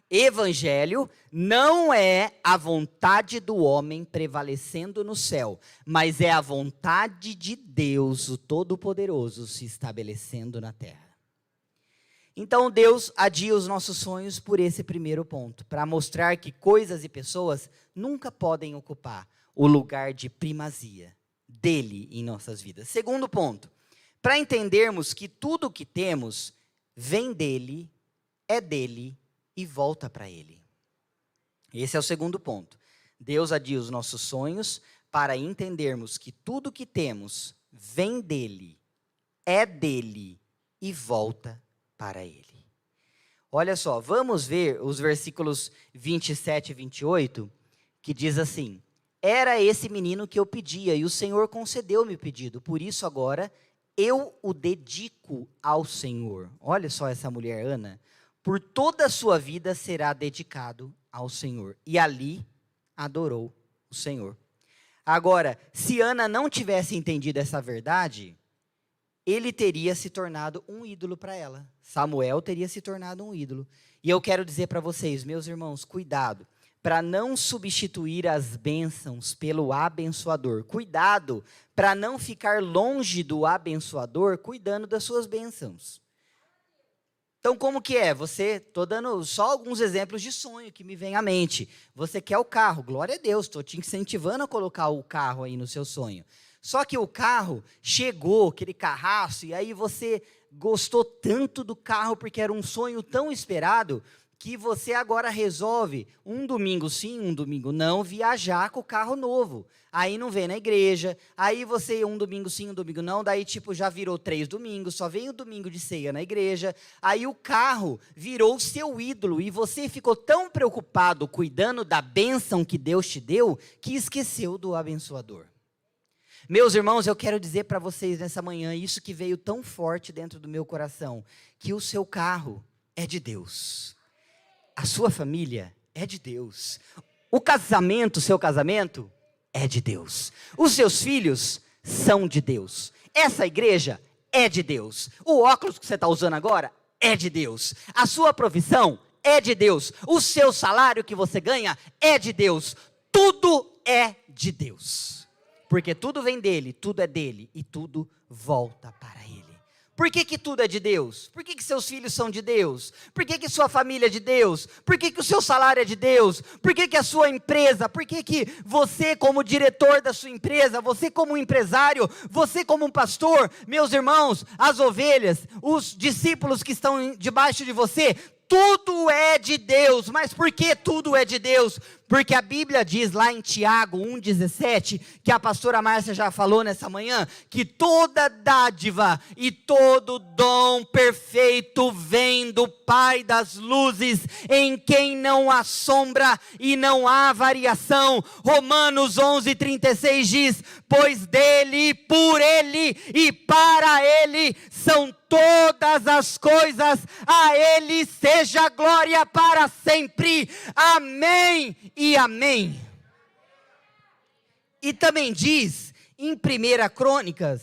Evangelho não é a vontade do homem prevalecendo no céu, mas é a vontade de Deus, o Todo-Poderoso, se estabelecendo na terra. Então Deus adia os nossos sonhos por esse primeiro ponto, para mostrar que coisas e pessoas nunca podem ocupar o lugar de primazia dele em nossas vidas. Segundo ponto, para entendermos que tudo o que temos vem dele, é dele e volta para ele. Esse é o segundo ponto. Deus adia os nossos sonhos para entendermos que tudo o que temos vem dele, é dele e volta para ele. Olha só, vamos ver os versículos 27 e 28, que diz assim: era esse menino que eu pedia, e o Senhor concedeu-me o pedido, por isso agora eu o dedico ao Senhor. Olha só essa mulher, Ana, por toda a sua vida será dedicado ao Senhor. E ali adorou o Senhor. Agora, se Ana não tivesse entendido essa verdade, ele teria se tornado um ídolo para ela. Samuel teria se tornado um ídolo. E eu quero dizer para vocês, meus irmãos, cuidado para não substituir as bênçãos pelo abençoador. Cuidado para não ficar longe do abençoador, cuidando das suas bênçãos. Então, como que é? Estou dando só alguns exemplos de sonho que me vem à mente. Você quer o carro, glória a Deus, estou te incentivando a colocar o carro aí no seu sonho. Só que o carro chegou, aquele carraço, e aí você gostou tanto do carro, porque era um sonho tão esperado, que você agora resolve, um domingo sim, um domingo não, viajar com o carro novo. Aí não vem na igreja, aí você um domingo sim, um domingo não, daí tipo já virou 3 domingos, só vem o domingo de ceia na igreja, aí o carro virou o seu ídolo, e você ficou tão preocupado cuidando da bênção que Deus te deu, que esqueceu do abençoador. Meus irmãos, eu quero dizer para vocês nessa manhã, isso que veio tão forte dentro do meu coração, que o seu carro é de Deus. A sua família é de Deus. O seu casamento, é de Deus. Os seus filhos são de Deus. Essa igreja é de Deus. O óculos que você está usando agora é de Deus. A sua profissão é de Deus. O seu salário que você ganha é de Deus. Tudo é de Deus. Porque tudo vem dele, tudo é dele e tudo volta para ele. Por que tudo é de Deus? Por que seus filhos são de Deus? Por que sua família é de Deus? Por que o seu salário é de Deus? Por que a sua empresa? Por que você como diretor da sua empresa, você como empresário, você como um pastor, meus irmãos, as ovelhas, os discípulos que estão debaixo de você, tudo é de Deus. Mas por que tudo é de Deus? Porque a Bíblia diz lá em Tiago 1,17, que a pastora Márcia já falou nessa manhã, que toda dádiva e todo dom perfeito vem do Pai das luzes, em quem não há sombra e não há variação. Romanos 11,36 diz: pois dele, por ele e para ele são todas as coisas, a ele seja glória para sempre. Amém e amém. E também diz em 1 Crônicas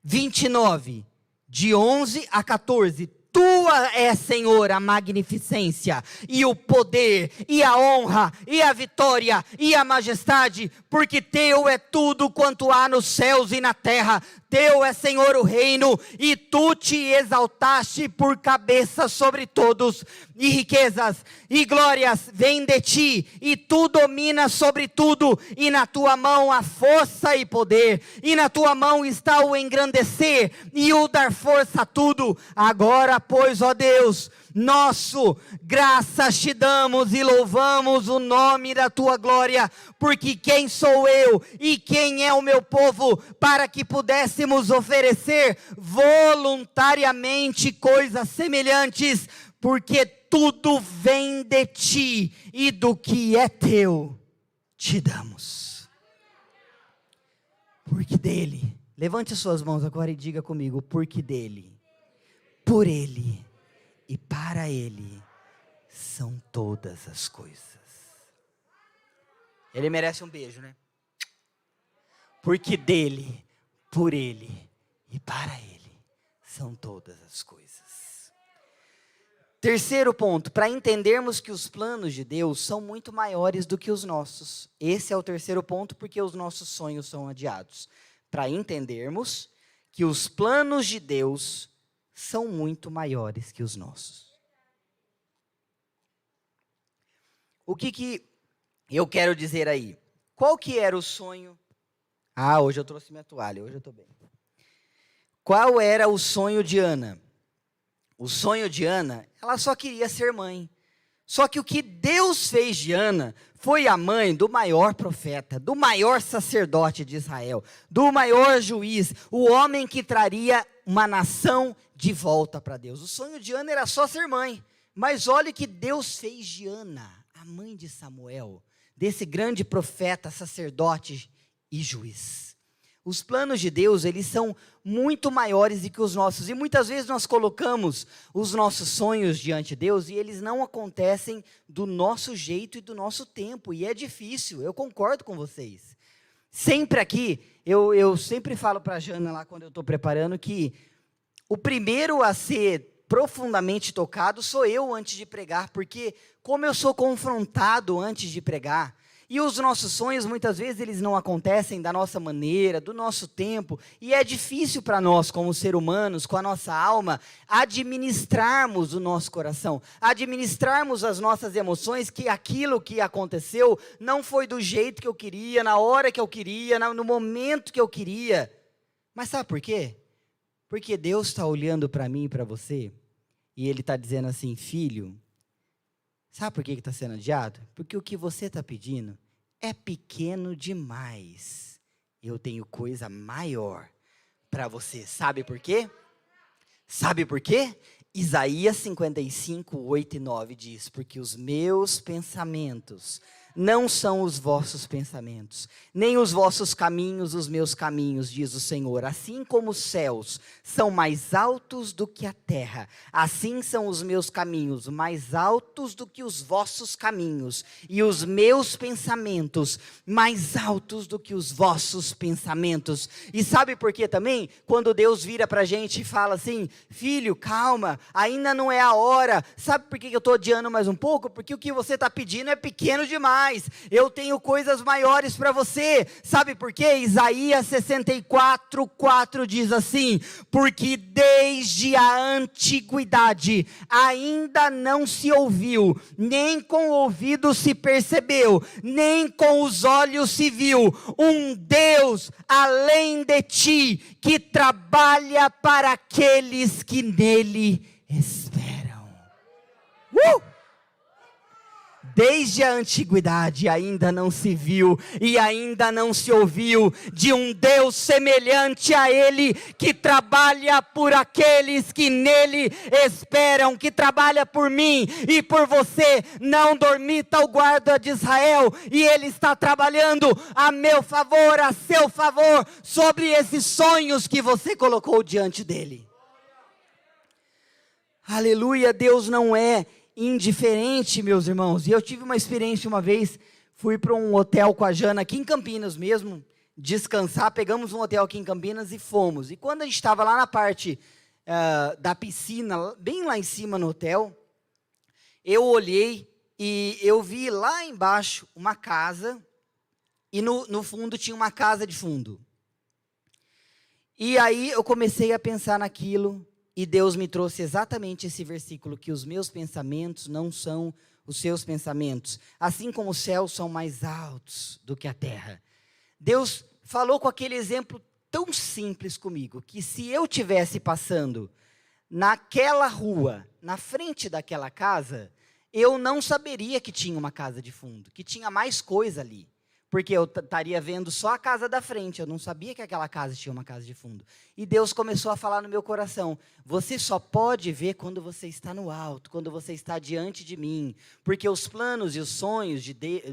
29, de 11 a 14, tua é, Senhor, a magnificência, e o poder, e a honra, e a vitória, e a majestade, porque teu é tudo quanto há nos céus e na terra. Teu é, Senhor, o reino, e tu te exaltaste por cabeça sobre todos, e riquezas e glórias vêm de ti, e tu dominas sobre tudo, e na tua mão há força e poder, e na tua mão está o engrandecer, e o dar força a tudo. Agora, pois, ó Deus nosso, graças te damos e louvamos o nome da tua glória, porque quem sou eu e quem é o meu povo, para que pudéssemos oferecer voluntariamente coisas semelhantes, porque tudo vem de ti, e do que é teu te damos. Porque dele, levante suas mãos agora e diga comigo: porque dele, por ele e para ele são todas as coisas. Ele merece um beijo, né? Porque dele, por ele e para ele são todas as coisas. Terceiro ponto, para entendermos que os planos de Deus são muito maiores do que os nossos. Esse é o terceiro ponto, porque os nossos sonhos são adiados. Para entendermos que os planos de Deus são muito maiores que os nossos. O que eu quero dizer aí? Qual que era o sonho? Ah, hoje eu trouxe minha toalha, hoje eu estou bem. Qual era o sonho de Ana? O sonho de Ana, ela só queria ser mãe. Só que o que Deus fez de Ana foi a mãe do maior profeta, do maior sacerdote de Israel, do maior juiz, o homem que traria uma nação de volta para Deus. O sonho de Ana era só ser mãe. Mas olha o que Deus fez de Ana, a mãe de Samuel, desse grande profeta, sacerdote e juiz. Os planos de Deus, eles são muito maiores do que os nossos. E muitas vezes nós colocamos os nossos sonhos diante de Deus e eles não acontecem do nosso jeito e do nosso tempo. E é difícil, eu concordo com vocês. Sempre aqui, eu sempre falo para a Jana lá quando eu estou preparando que o primeiro a ser profundamente tocado sou eu antes de pregar, porque como eu sou confrontado antes de pregar, e os nossos sonhos muitas vezes eles não acontecem da nossa maneira, do nosso tempo, e é difícil para nós como seres humanos, com a nossa alma, administrarmos o nosso coração, administrarmos as nossas emoções, que aquilo que aconteceu não foi do jeito que eu queria, na hora que eu queria, no momento que eu queria. Mas sabe por quê? Porque Deus está olhando para mim e para você, e Ele está dizendo assim: filho, sabe por que está sendo adiado? Porque o que você está pedindo é pequeno demais. Eu tenho coisa maior para você. Sabe por quê? Sabe por quê? Isaías 55, 8 e 9 diz: porque os meus pensamentos não são os vossos pensamentos, nem os vossos caminhos os meus caminhos, diz o Senhor. Assim como os céus são mais altos do que a terra, assim são os meus caminhos mais altos do que os vossos caminhos, e os meus pensamentos mais altos do que os vossos pensamentos. E sabe por quê também? Quando Deus vira para a gente e fala assim: filho, calma, ainda não é a hora. Sabe por que eu estou adiando mais um pouco? Porque o que você está pedindo é pequeno demais. mais, eu tenho coisas maiores para você. Sabe por quê? Isaías 64:4 diz assim: porque desde a antiguidade ainda não se ouviu, nem com o ouvido se percebeu, nem com os olhos se viu, um Deus além de ti, que trabalha para aqueles que nele esperam. Desde a antiguidade ainda não se viu e ainda não se ouviu de um Deus semelhante a Ele, que trabalha por aqueles que nele esperam, que trabalha por mim e por você. Não dormita o guarda de Israel, e Ele está trabalhando a meu favor, a seu favor, sobre esses sonhos que você colocou diante dEle. Aleluia. Deus não é indiferente, meus irmãos. E eu tive uma experiência uma vez, fui para um hotel com a Jana, aqui em Campinas mesmo, descansar, pegamos um hotel aqui em Campinas e fomos. E quando a gente estava lá na parte da piscina, bem lá em cima no hotel, eu olhei e eu vi lá embaixo uma casa, e no fundo tinha uma casa de fundo. E aí eu comecei a pensar naquilo, e Deus me trouxe exatamente esse versículo, que os meus pensamentos não são os seus pensamentos, assim como os céus são mais altos do que a terra. Deus falou com aquele exemplo tão simples comigo, que se eu estivesse passando naquela rua, na frente daquela casa, eu não saberia que tinha uma casa de fundo, que tinha mais coisa ali. Porque eu estaria vendo só a casa da frente, eu não sabia que aquela casa tinha uma casa de fundo. E Deus começou a falar no meu coração: você só pode ver quando você está no alto, quando você está diante de mim. Porque os planos e os sonhos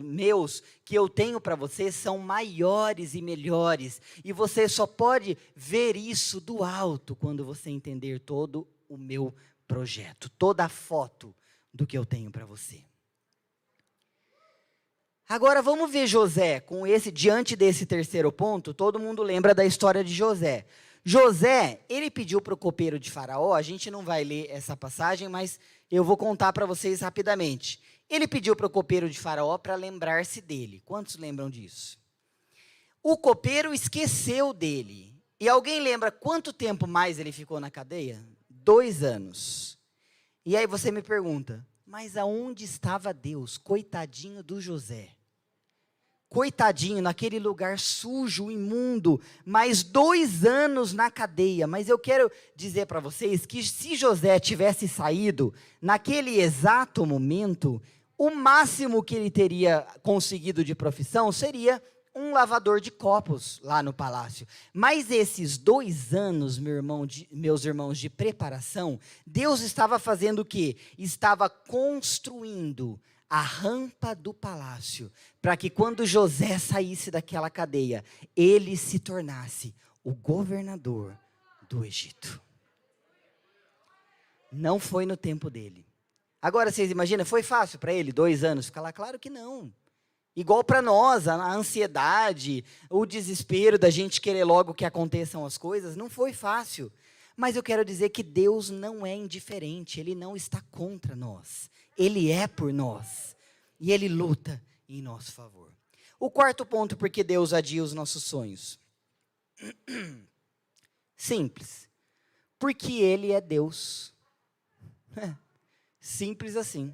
meus que eu tenho para você são maiores e melhores. E você só pode ver isso do alto quando você entender todo o meu projeto, toda a foto do que eu tenho para você. Agora vamos ver José, diante desse terceiro ponto. Todo mundo lembra da história de José. José, ele pediu para o copeiro de Faraó, a gente não vai ler essa passagem, mas eu vou contar para vocês rapidamente. Ele pediu para o copeiro de Faraó para lembrar-se dele. Quantos lembram disso? O copeiro esqueceu dele. E alguém lembra quanto tempo mais ele ficou na cadeia? 2 anos. E aí você me pergunta: mas aonde estava Deus? Coitadinho do José. Coitadinho, naquele lugar sujo, imundo, mais 2 anos na cadeia. Mas eu quero dizer para vocês que se José tivesse saído naquele exato momento, o máximo que ele teria conseguido de profissão seria um lavador de copos lá no palácio. Mas esses 2 anos, meus irmãos, de preparação, Deus estava fazendo o quê? Estava construindo a rampa do palácio, para que quando José saísse daquela cadeia, ele se tornasse o governador do Egito. Não foi no tempo dele. Agora vocês imaginam, foi fácil para ele 2 anos ficar lá? Claro que não. Igual para nós, a ansiedade, o desespero da gente querer logo que aconteçam as coisas, não foi fácil. Mas eu quero dizer que Deus não é indiferente, Ele não está contra nós. Ele é por nós. E Ele luta em nosso favor. O quarto ponto, por que Deus adia os nossos sonhos? Simples. Porque Ele é Deus. Simples assim.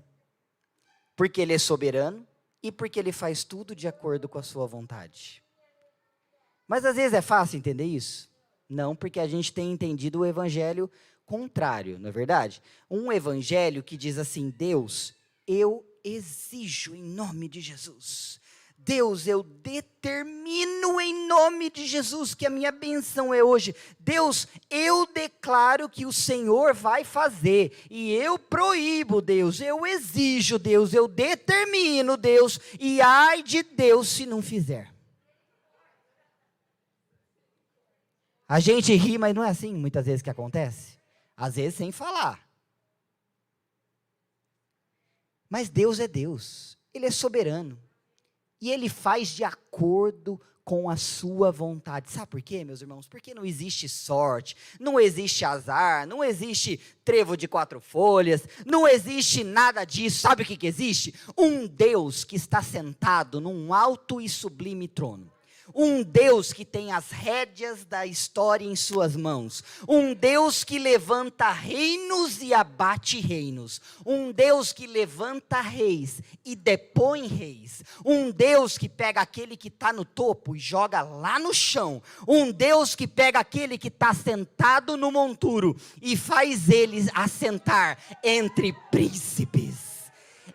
Porque Ele é soberano. E porque Ele faz tudo de acordo com a sua vontade. Mas às vezes é fácil entender isso? Não, porque a gente tem entendido o evangelho contrário, não é verdade? Um evangelho que diz assim: Deus, eu exijo em nome de Jesus. Deus, eu determino em nome de Jesus que a minha bênção é hoje. Deus, eu declaro que o Senhor vai fazer. E eu proíbo, Deus, eu exijo, Deus, eu determino, Deus. E ai de Deus se não fizer. A gente ri, mas não é assim muitas vezes que acontece. Às vezes sem falar. Mas Deus é Deus. Ele é soberano. e Ele faz de acordo com a sua vontade. Sabe por quê, meus irmãos? Porque não existe sorte, não existe azar, não existe trevo de 4 folhas, não existe nada disso. Sabe o que existe? Um Deus que está sentado num alto e sublime trono. Um Deus que tem as rédeas da história em suas mãos. Um Deus que levanta reinos e abate reinos. Um Deus que levanta reis e depõe reis. Um Deus que pega aquele que está no topo e joga lá no chão. Um Deus que pega aquele que está sentado no monturo e faz ele assentar entre príncipes.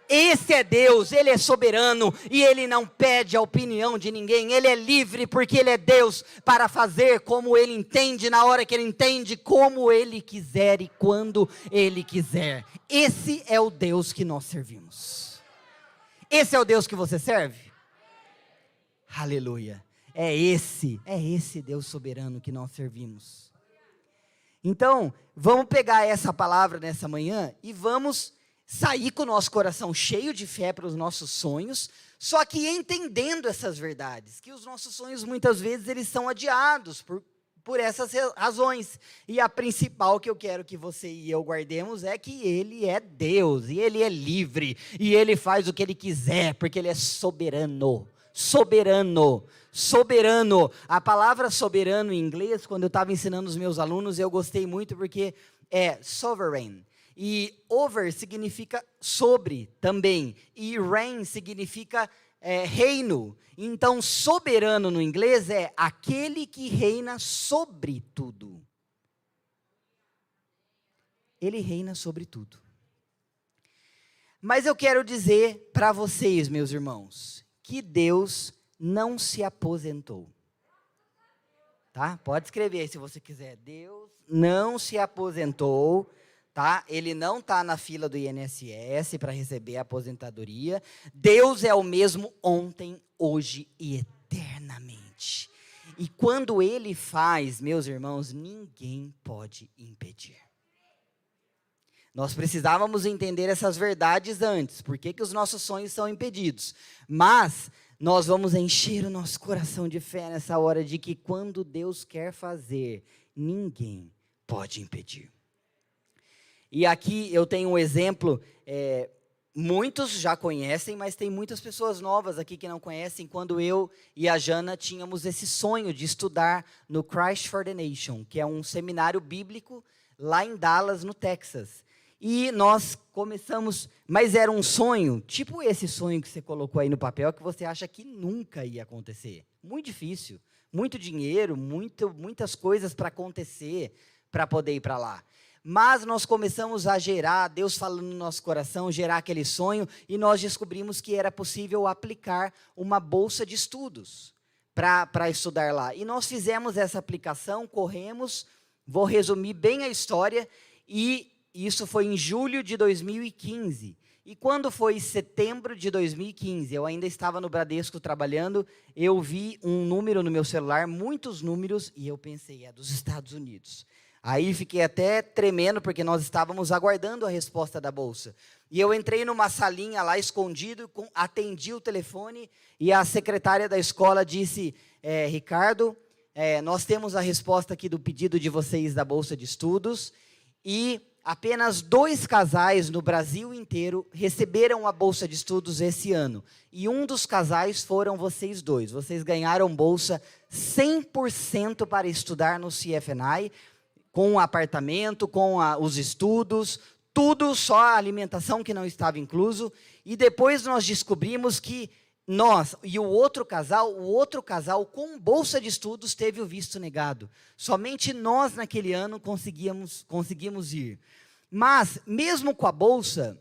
Esse é Deus, Ele é soberano e Ele não pede a opinião de ninguém. Ele é livre porque Ele é Deus para fazer como Ele entende, na hora que Ele entende, como Ele quiser e quando Ele quiser. Esse é o Deus que nós servimos. Esse é o Deus que você serve? Aleluia. É esse Deus soberano que nós servimos. Então, vamos pegar essa palavra nessa manhã e vamos sair com o nosso coração cheio de fé para os nossos sonhos, só que entendendo essas verdades, que os nossos sonhos muitas vezes eles são adiados por essas razões. E a principal que eu quero que você e eu guardemos é que Ele é Deus, e Ele é livre, e Ele faz o que Ele quiser, porque Ele é soberano. Soberano. Soberano. A palavra soberano em inglês, quando eu estava ensinando os meus alunos, eu gostei muito porque é sovereign. E over significa sobre também. E reign significa reino. Então, soberano no inglês é aquele que reina sobre tudo. Ele reina sobre tudo. Mas eu quero dizer para vocês, meus irmãos, que Deus não se aposentou. Tá? Pode escrever aí se você quiser. Deus não se aposentou. Tá? Ele não está na fila do INSS para receber a aposentadoria. Deus é o mesmo ontem, hoje e eternamente. E quando Ele faz, meus irmãos, ninguém pode impedir. Nós precisávamos entender essas verdades antes. Por que os nossos sonhos são impedidos? Mas nós vamos encher o nosso coração de fé nessa hora de que quando Deus quer fazer, ninguém pode impedir. E aqui eu tenho um exemplo, muitos já conhecem, mas tem muitas pessoas novas aqui que não conhecem. Quando eu e a Jana tínhamos esse sonho de estudar no Christ for the Nation, que é um seminário bíblico lá em Dallas, no Texas. E nós começamos, mas era um sonho, tipo esse sonho que você colocou aí no papel, que você acha que nunca ia acontecer. Muito difícil, muito dinheiro, muitas coisas para acontecer, para poder ir para lá. Mas nós começamos a gerar, Deus falando no nosso coração, gerar aquele sonho, e nós descobrimos que era possível aplicar uma bolsa de estudos para estudar lá. E nós fizemos essa aplicação, corremos, vou resumir bem a história, e isso foi em julho de 2015. E quando foi setembro de 2015, eu ainda estava no Bradesco trabalhando, eu vi um número no meu celular, muitos números, e eu pensei, é dos Estados Unidos. Aí fiquei até tremendo, porque nós estávamos aguardando a resposta da bolsa. E eu entrei numa salinha lá, escondido, atendi o telefone, e a secretária da escola disse, Ricardo, nós temos a resposta aqui do pedido de vocês da bolsa de estudos, e apenas 2 casais no Brasil inteiro receberam a bolsa de estudos esse ano. E um dos casais foram vocês dois. Vocês ganharam bolsa 100% para estudar no CFNI, com o apartamento, com os estudos, tudo, só a alimentação que não estava incluso. E depois nós descobrimos que nós e o outro casal com bolsa de estudos teve o visto negado. Somente nós naquele ano conseguimos ir. Mas mesmo com a bolsa,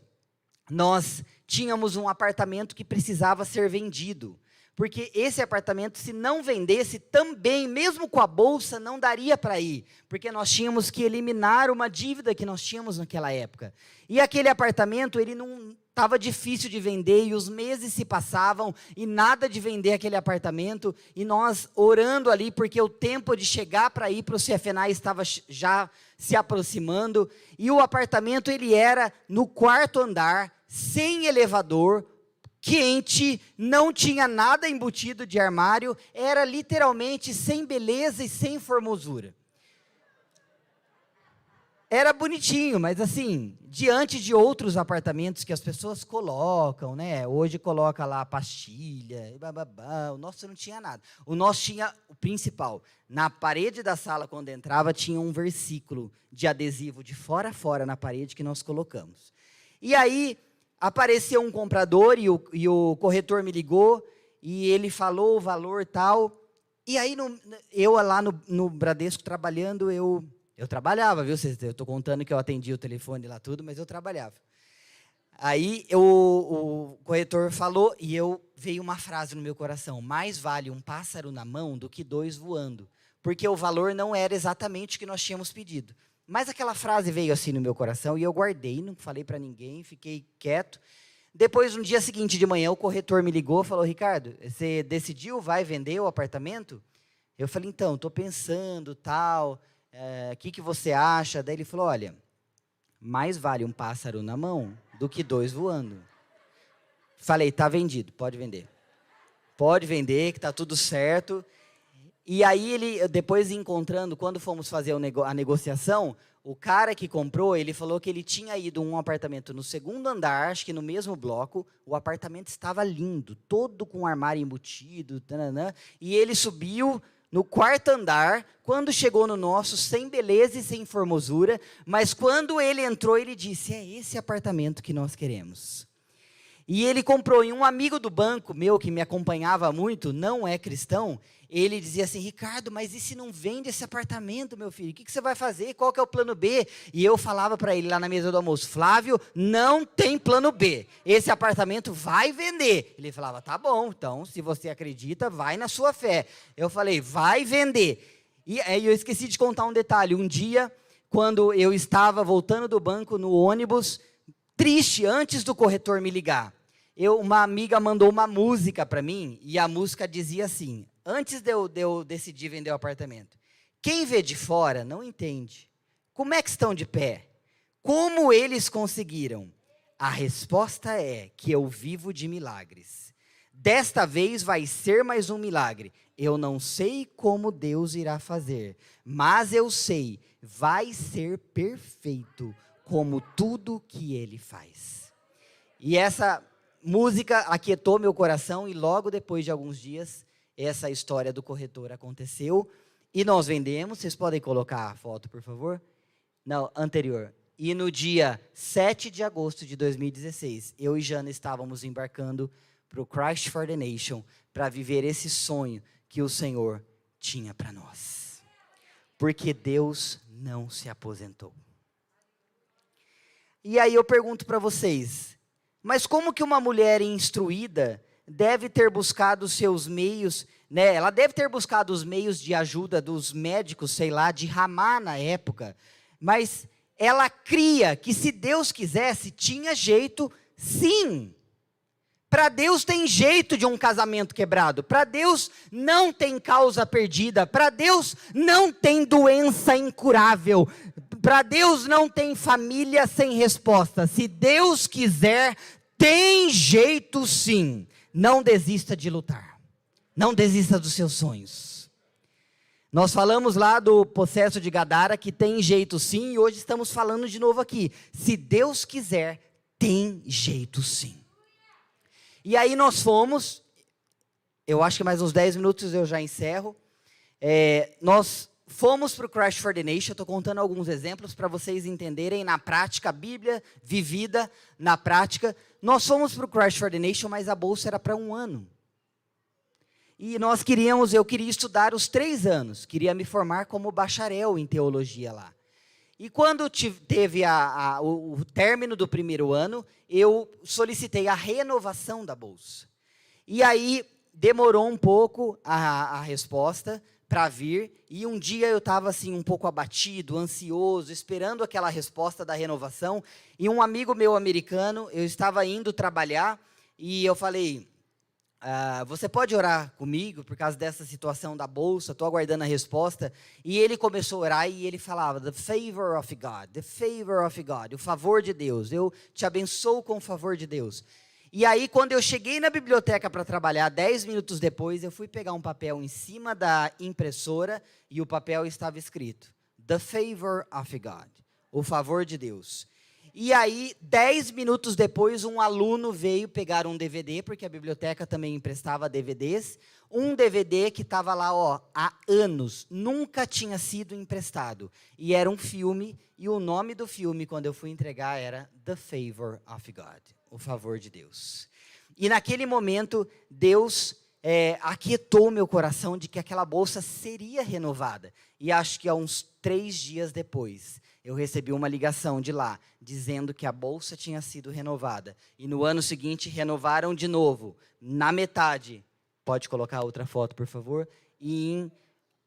nós tínhamos um apartamento que precisava ser vendido. Porque esse apartamento, se não vendesse, também, mesmo com a bolsa, não daria para ir. Porque nós tínhamos que eliminar uma dívida que nós tínhamos naquela época. E aquele apartamento, ele não estava difícil de vender, e os meses se passavam, e nada de vender aquele apartamento. E nós orando ali, porque o tempo de chegar para ir para o CFNI estava já se aproximando. E o apartamento, ele era no 4º andar, sem elevador, quente, não tinha nada embutido de armário, era literalmente sem beleza e sem formosura. Era bonitinho, mas assim, diante de outros apartamentos que as pessoas colocam, né? Hoje coloca lá a pastilha, e bababá, o nosso não tinha nada. O nosso tinha o principal. Na parede da sala, quando entrava, tinha um versículo de adesivo de fora a fora na parede que nós colocamos. E aí, apareceu um comprador e o corretor me ligou e ele falou o valor tal. E aí, eu lá no Bradesco trabalhando, eu trabalhava, viu? Eu estou contando que eu atendia o telefone lá tudo, mas eu trabalhava. Aí o corretor falou e veio uma frase no meu coração: mais vale um pássaro na mão do que 2 voando. Porque o valor não era exatamente o que nós tínhamos pedido. Mas aquela frase veio assim no meu coração e eu guardei, não falei para ninguém, fiquei quieto. Depois, no dia seguinte de manhã, o corretor me ligou e falou: Ricardo, você decidiu, vai vender o apartamento? Eu falei: então, estou pensando, tal, que você acha? Daí ele falou: olha, mais vale um pássaro na mão do que 2 voando. Falei: tá vendido, pode vender. Pode vender, que está tudo certo. E aí, ele, depois encontrando, quando fomos fazer a negociação, o cara que comprou, ele falou que ele tinha ido um apartamento no 2º andar, acho que no mesmo bloco, o apartamento estava lindo, todo com armário embutido, tananã, e ele subiu no 4º andar, quando chegou no nosso, sem beleza e sem formosura, mas quando ele entrou, ele disse: é esse apartamento que nós queremos. E ele comprou, e um amigo do banco meu, que me acompanhava muito, não é cristão, ele dizia assim: Ricardo, mas e se não vende esse apartamento, meu filho? O que você vai fazer? Qual que é o plano B? E eu falava para ele lá na mesa do almoço: Flávio, não tem plano B. Esse apartamento vai vender. Ele falava: tá bom, então, se você acredita, vai na sua fé. Eu falei: vai vender. E aí eu esqueci de contar um detalhe. Um dia, quando eu estava voltando do banco no ônibus, triste, antes do corretor me ligar, uma amiga mandou uma música para mim, e a música dizia assim, antes de eu decidir vender o apartamento: quem vê de fora não entende. Como é que estão de pé? Como eles conseguiram? A resposta é que eu vivo de milagres. Desta vez vai ser mais um milagre. Eu não sei como Deus irá fazer, mas eu sei, vai ser perfeito, como tudo que Ele faz. E essa música aquietou meu coração, e logo depois de alguns dias, essa história do corretor aconteceu, e nós vendemos. Vocês podem colocar a foto, por favor? Não, anterior. E no dia 7 de agosto de 2016, eu e Jana estávamos embarcando para o Christ for the Nation, para viver esse sonho que o Senhor tinha para nós. Porque Deus não se aposentou. E aí eu pergunto para vocês, mas como que uma mulher instruída deve ter buscado os seus meios, né? Ela deve ter buscado os meios de ajuda dos médicos, sei lá, de Ramá na época, mas ela cria que se Deus quisesse, tinha jeito, sim. Para Deus tem jeito de um casamento quebrado. Para Deus não tem causa perdida. Para Deus não tem doença incurável. Para Deus não tem família sem resposta. Se Deus quiser, tem jeito sim. Não desista de lutar. Não desista dos seus sonhos. Nós falamos lá do processo de Gadara que tem jeito sim, e hoje estamos falando de novo aqui. Se Deus quiser, tem jeito sim. E aí nós fomos, eu acho que mais uns 10 minutos eu já encerro. Nós fomos para o Christ for the Nation. Estou contando alguns exemplos para vocês entenderem na prática, a Bíblia vivida na prática. Nós fomos para o Christ for the Nation, mas a bolsa era para 1 ano. E eu queria estudar os 3 anos, queria me formar como bacharel em teologia lá. E quando teve o término do 1º ano, eu solicitei a renovação da bolsa. E aí demorou um pouco a resposta para vir, e um dia eu estava assim um pouco abatido, ansioso, esperando aquela resposta da renovação, e um amigo meu americano, eu estava indo trabalhar, e eu falei: você pode orar comigo por causa dessa situação da bolsa? Estou aguardando a resposta. E ele começou a orar e ele falava: the favor of God, o favor de Deus. Eu te abençoo com o favor de Deus. E aí, quando eu cheguei na biblioteca para trabalhar, 10 minutos depois, eu fui pegar um papel em cima da impressora e o papel estava escrito: The Favor of God. O favor de Deus. E aí, 10 minutos depois, um aluno veio pegar um DVD, porque a biblioteca também emprestava DVDs. Um DVD que estava lá, há anos, nunca tinha sido emprestado. E era um filme, e o nome do filme, quando eu fui entregar, era The Favor of God. O favor de Deus. E naquele momento, Deus aquietou meu coração de que aquela bolsa seria renovada. E acho que há uns 3 dias depois, eu recebi uma ligação de lá, dizendo que a bolsa tinha sido renovada. E no ano seguinte, renovaram de novo, na metade. Pode colocar outra foto, por favor? E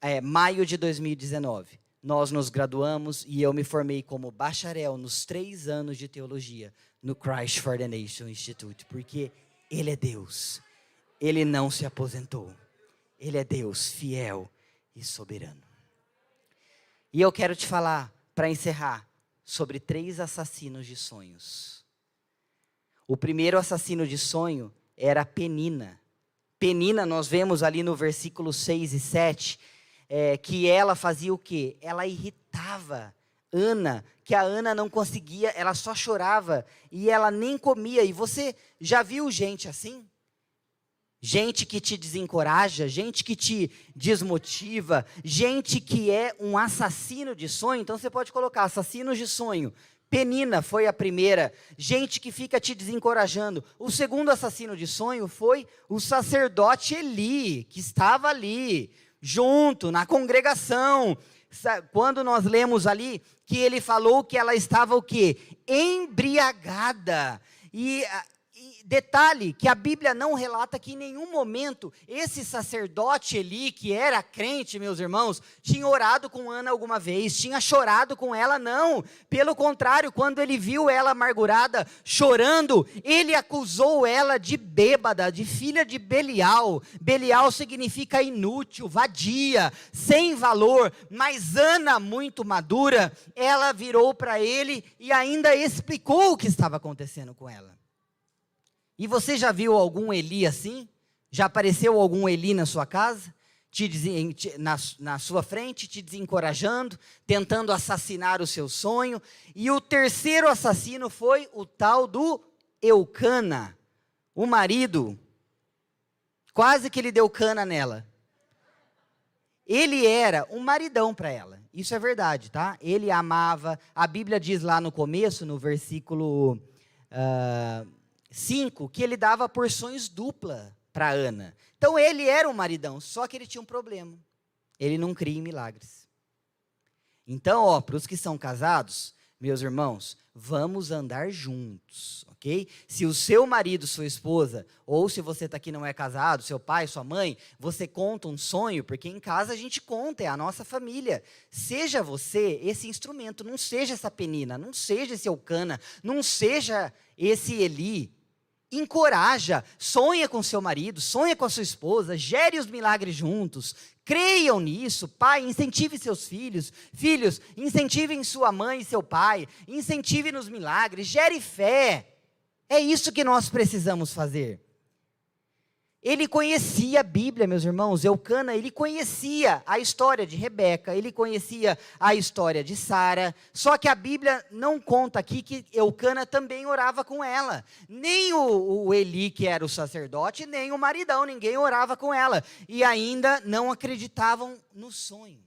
em maio de 2019, nós nos graduamos e eu me formei como bacharel nos 3 anos de teologia no Christ for the Nation Institute, porque Ele é Deus. Ele não se aposentou. Ele é Deus fiel e soberano. E eu quero te falar, para encerrar, sobre 3 assassinos de sonhos. O primeiro assassino de sonho era Penina. Penina, nós vemos ali no versículo 6 e 7, que ela fazia o quê? Ela irritava Ana, que a Ana não conseguia, ela só chorava e ela nem comia. E você já viu gente assim? Gente que te desencoraja, gente que te desmotiva, gente que é um assassino de sonho. Então você pode colocar assassinos de sonho. Penina foi a primeira, gente que fica te desencorajando. O segundo assassino de sonho foi o sacerdote Eli, que estava ali, junto, na congregação. Quando nós lemos ali, que ele falou que ela estava o quê? Embriagada. E detalhe, que a Bíblia não relata que em nenhum momento esse sacerdote Eli, que era crente, meus irmãos, tinha orado com Ana alguma vez, tinha chorado com ela, não. Pelo contrário, quando ele viu ela amargurada, chorando, ele acusou ela de bêbada, de filha de Belial. Belial significa inútil, vadia, sem valor. Mas Ana, muito madura, ela virou para ele e ainda explicou o que estava acontecendo com ela. E você já viu algum Eli assim? Já apareceu algum Eli na sua casa? Na sua frente, te desencorajando, tentando assassinar o seu sonho. E o terceiro assassino foi o tal do Eucana, o marido. Quase que ele deu cana nela. Ele era um maridão para ela. Isso é verdade, tá? Ele a amava. A Bíblia diz lá no começo, no versículo 5, que ele dava porções duplas para Ana. Então ele era um maridão, só que ele tinha um problema. Ele não cria em milagres. Então, para os que são casados, meus irmãos, vamos andar juntos, ok? Se o seu marido, sua esposa, ou se você está aqui e não é casado, seu pai, sua mãe, você conta um sonho, porque em casa a gente conta, é a nossa família. Seja você esse instrumento, não seja essa Penina, não seja esse Eucana, não seja esse Eli. Encoraja, sonha com seu marido, sonha com a sua esposa, gere os milagres juntos, creiam nisso. Pai, incentive seus filhos, filhos, incentivem sua mãe e seu pai, incentive nos milagres, gere fé. É isso que nós precisamos fazer. Ele conhecia a Bíblia, meus irmãos. Eucana, ele conhecia a história de Rebeca, ele conhecia a história de Sara, só que a Bíblia não conta aqui que Eucana também orava com ela. Nem o Eli, que era o sacerdote, nem o maridão, ninguém orava com ela. E ainda não acreditavam no sonho.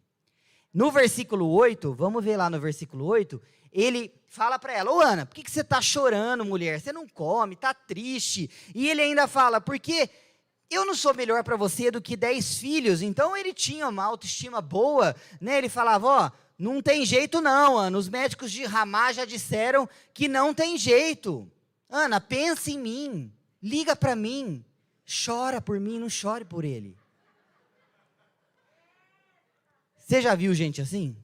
No versículo 8, vamos ver lá no versículo 8, ele fala para ela: ô Ana, por que você está chorando, mulher? Você não come, está triste. E ele ainda fala: porque eu não sou melhor para você do que 10 filhos. Então ele tinha uma autoestima boa, né? Ele falava: não tem jeito não, Ana. Os médicos de Ramá já disseram que não tem jeito. Ana, pensa em mim, liga para mim, chora por mim, não chore por ele. Você já viu gente assim?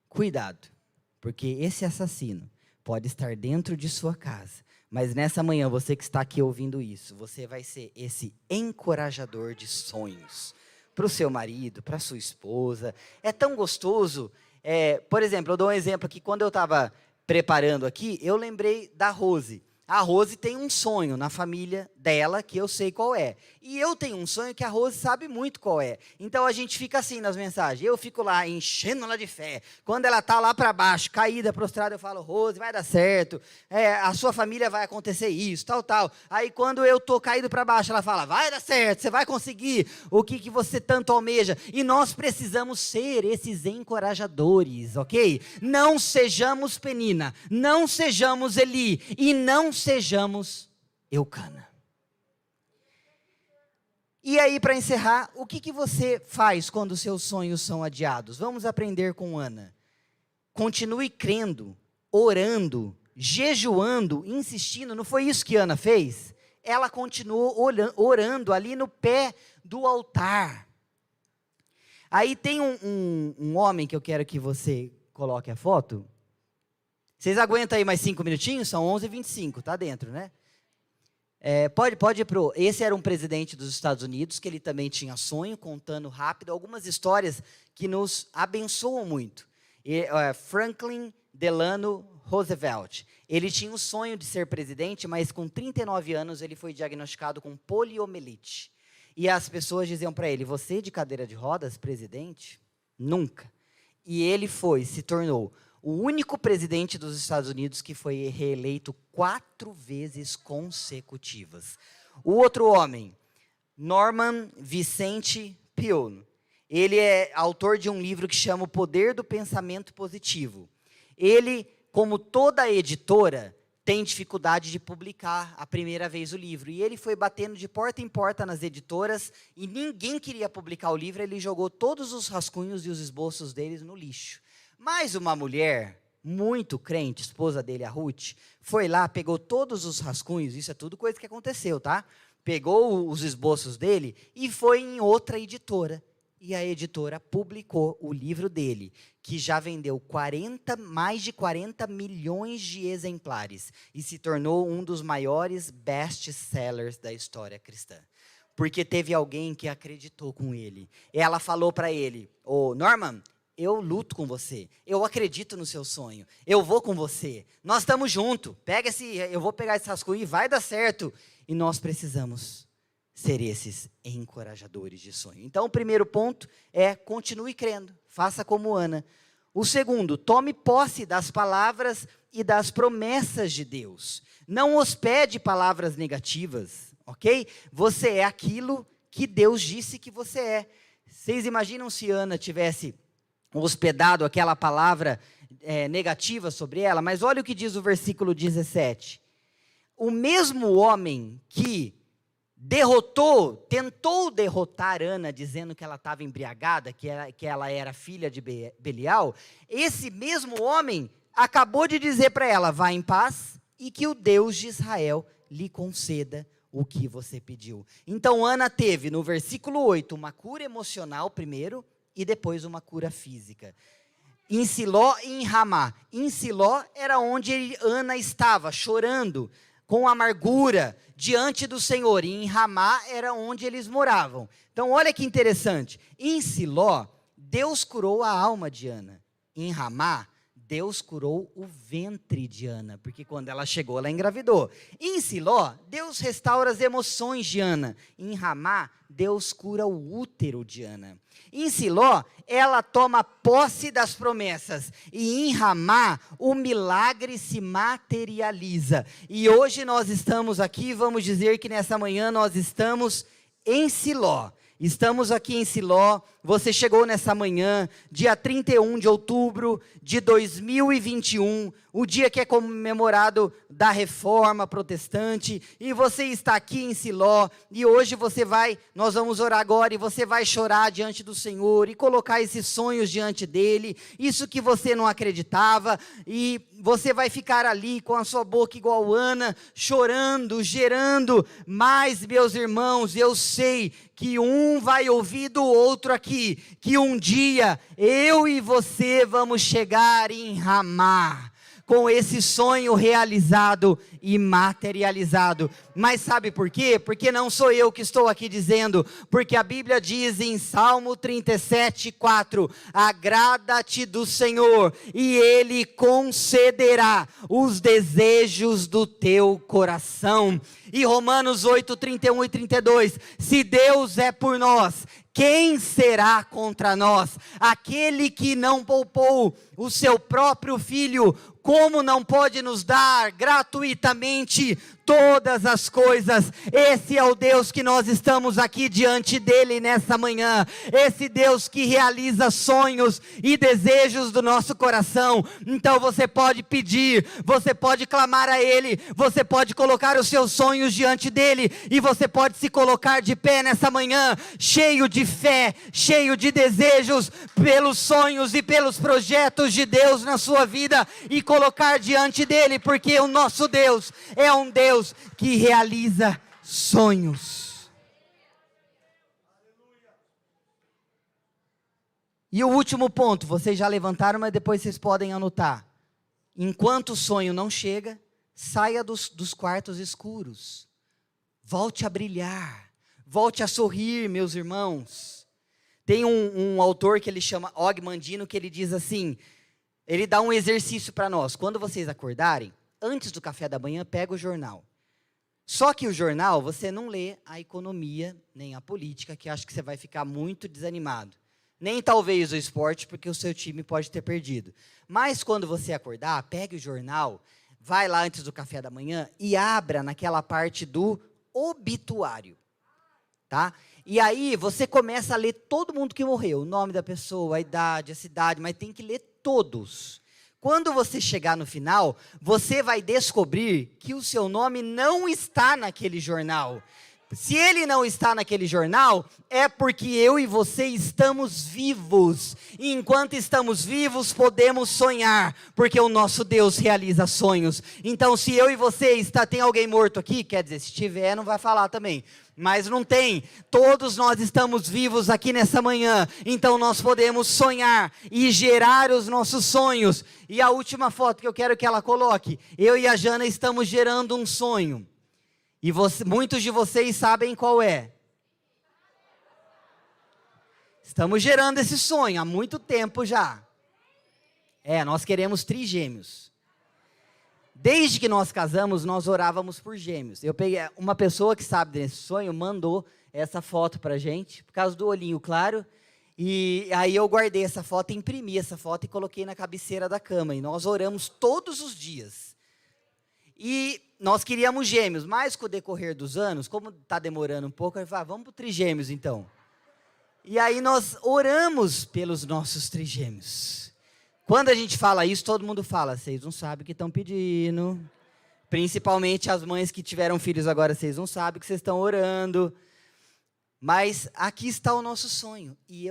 Cuidado, porque esse assassino pode estar dentro de sua casa. Mas nessa manhã, você que está aqui ouvindo isso, você vai ser esse encorajador de sonhos para o seu marido, para a sua esposa. É tão gostoso. Por exemplo, eu dou um exemplo aqui. Quando eu estava preparando aqui, eu lembrei da Rose. A Rose tem um sonho na família dela, que eu sei qual é. E eu tenho um sonho que a Rose sabe muito qual é. Então a gente fica assim nas mensagens. Eu fico lá, enchendo ela de fé. Quando ela está lá para baixo, caída, prostrada, eu falo, Rose, vai dar certo. A sua família vai acontecer isso, tal, tal. Aí quando eu estou caído para baixo, ela fala, vai dar certo, você vai conseguir o que você tanto almeja. E nós precisamos ser esses encorajadores, ok? Não sejamos Penina, não sejamos Eli e não sejamos Eucana. E aí, para encerrar, o que você faz quando os seus sonhos são adiados? Vamos aprender com Ana. Continue crendo, orando, jejuando, insistindo. Não foi isso que Ana fez? Ela continuou orando ali no pé do altar. Aí tem um homem que eu quero que você coloque a foto. Vocês aguentam aí mais 5 minutinhos? São 11h25, tá dentro, né? Pode ir pro... Esse era um presidente dos Estados Unidos, que ele também tinha sonho, contando rápido, algumas histórias que nos abençoam muito. Franklin Delano Roosevelt. Ele tinha o sonho de ser presidente, mas com 39 anos ele foi diagnosticado com poliomielite. E as pessoas diziam para ele, você de cadeira de rodas, presidente? Nunca. E ele se tornou o único presidente dos Estados Unidos que foi reeleito 4 vezes consecutivas. O outro homem, Norman Vincent Peale, ele é autor de um livro que chama O Poder do Pensamento Positivo. Ele, como toda editora, tem dificuldade de publicar a primeira vez o livro. E ele foi batendo de porta em porta nas editoras e ninguém queria publicar o livro, ele jogou todos os rascunhos e os esboços deles no lixo. Mas uma mulher muito crente, esposa dele, a Ruth, foi lá, pegou todos os rascunhos, isso é tudo coisa que aconteceu, tá? Pegou os esboços dele e foi em outra editora. E a editora publicou o livro dele, que já vendeu mais de 40 milhões de exemplares e se tornou um dos maiores best-sellers da história cristã. Porque teve alguém que acreditou com ele. Ela falou para ele, Norman, eu luto com você, eu acredito no seu sonho, eu vou com você, nós estamos juntos, eu vou pegar esse rascunho e vai dar certo. E nós precisamos ser esses encorajadores de sonho. Então, o primeiro ponto é continue crendo, faça como Ana. O segundo, tome posse das palavras e das promessas de Deus. Não hospede palavras negativas, ok? Você é aquilo que Deus disse que você é. Vocês imaginam se Ana tivesse hospedado aquela palavra negativa sobre ela? Mas olha o que diz o versículo 17. O mesmo homem que tentou derrotar Ana, dizendo que ela estava embriagada, que ela era filha de Belial, esse mesmo homem acabou de dizer para ela, vá em paz e que o Deus de Israel lhe conceda o que você pediu. Então Ana teve no versículo 8 uma cura emocional primeiro e depois uma cura física. Em Siló e em Ramá. Em Siló era onde Ana estava chorando, com amargura, diante do Senhor. E em Ramá era onde eles moravam. Então, olha que interessante. Em Siló, Deus curou a alma de Ana. Em Ramá, Deus curou o ventre de Ana, porque quando ela chegou, ela engravidou. Em Siló, Deus restaura as emoções de Ana. Em Ramá, Deus cura o útero de Ana. Em Siló, ela toma posse das promessas. E em Ramá, o milagre se materializa. E hoje nós estamos aqui, vamos dizer que nessa manhã nós estamos em Siló. Estamos aqui em Siló, você chegou nessa manhã, dia 31 de outubro de 2021, o dia que é comemorado da Reforma Protestante, e você está aqui em Siló, e hoje nós vamos orar agora, e você vai chorar diante do Senhor, e colocar esses sonhos diante dEle, isso que você não acreditava, e você vai ficar ali com a sua boca igual Ana, chorando, gerando, mas meus irmãos, eu sei que um vai ouvir do outro aqui, que um dia eu e você vamos chegar em Ramá, com esse sonho realizado e materializado. Mas sabe por quê? Porque não sou eu que estou aqui dizendo, porque a Bíblia diz em Salmo 37:4, agrada-te do Senhor e Ele concederá os desejos do teu coração. E Romanos 8:31 e 32, se Deus é por nós, quem será contra nós? Aquele que não poupou o seu próprio filho, como não pode nos dar gratuitamente todas as coisas? Esse é o Deus que nós estamos aqui diante dele nessa manhã. Esse Deus que realiza sonhos e desejos do nosso coração. Então você pode pedir, você pode clamar a ele, você pode colocar os seus sonhos diante dele, e você pode se colocar de pé nessa manhã, cheio de fé, cheio de desejos pelos sonhos e pelos projetos de Deus na sua vida, e colocar diante dele, porque o nosso Deus é um Deus que realiza sonhos. E o último ponto, vocês já levantaram, mas depois vocês podem anotar. Enquanto o sonho não chega, saia dos quartos escuros. Volte a brilhar, volte a sorrir, meus irmãos. Tem um autor que ele chama Og Mandino, que ele diz assim, ele dá um exercício para nós. Quando vocês acordarem, antes do café da manhã, pega o jornal. Só que o jornal, você não lê a economia, nem a política, que acho que você vai ficar muito desanimado. Nem talvez o esporte, porque o seu time pode ter perdido. Mas quando você acordar, pegue o jornal, vai lá antes do café da manhã e abra naquela parte do obituário, tá? E aí você começa a ler todo mundo que morreu, o nome da pessoa, a idade, a cidade, mas tem que ler todos. Quando você chegar no final, você vai descobrir que o seu nome não está naquele jornal. Se ele não está naquele jornal, é porque eu e você estamos vivos. E enquanto estamos vivos, podemos sonhar, porque o nosso Deus realiza sonhos. Então, se eu e você tem alguém morto aqui, quer dizer, se tiver, não vai falar também. Mas não tem. Todos nós estamos vivos aqui nessa manhã. Então, nós podemos sonhar e gerar os nossos sonhos. E a última foto que eu quero que ela coloque. Eu e a Jana estamos gerando um sonho. E muitos de vocês sabem qual é. Estamos gerando esse sonho há muito tempo já. Nós queremos trigêmeos. Desde que nós casamos, nós orávamos por gêmeos. Eu peguei uma pessoa que sabe desse sonho, mandou essa foto pra gente, por causa do olhinho claro. E aí eu guardei essa foto, imprimi essa foto e coloquei na cabeceira da cama. E nós oramos todos os dias. E nós queríamos gêmeos, mas com o decorrer dos anos, como está demorando um pouco, eu falei, vamos para o trigêmeos então. E aí nós oramos pelos nossos trigêmeos. Quando a gente fala isso, todo mundo fala, vocês não sabem o que estão pedindo. Principalmente as mães que tiveram filhos agora, vocês não sabem o que vocês estão orando. Mas aqui está o nosso sonho. E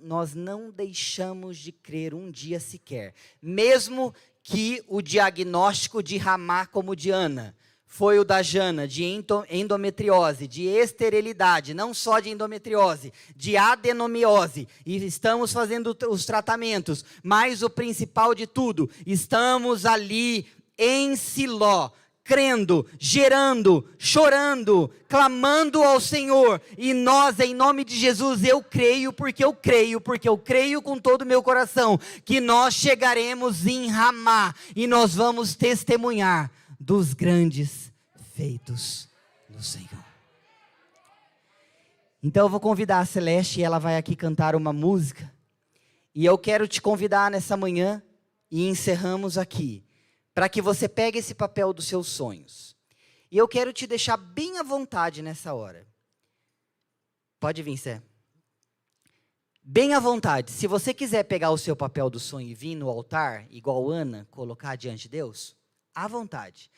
nós não deixamos de crer um dia sequer. Mesmo que o diagnóstico de Ramá como de Ana foi o da Jana, de endometriose, de esterilidade, não só de endometriose, de adenomiose, e estamos fazendo os tratamentos, mas o principal de tudo, estamos ali em Siló, crendo, gerando, chorando, clamando ao Senhor, e nós, em nome de Jesus, eu creio porque eu creio com todo o meu coração, que nós chegaremos em Ramá, e nós vamos testemunhar dos grandes feitos do Senhor. Então eu vou convidar a Celeste, e ela vai aqui cantar uma música, e eu quero te convidar nessa manhã, e encerramos aqui, para que você pegue esse papel dos seus sonhos. E eu quero te deixar bem à vontade nessa hora. Pode vir, Sé. Bem à vontade. Se você quiser pegar o seu papel do sonho e vir no altar, igual Ana, colocar diante de Deus, à vontade.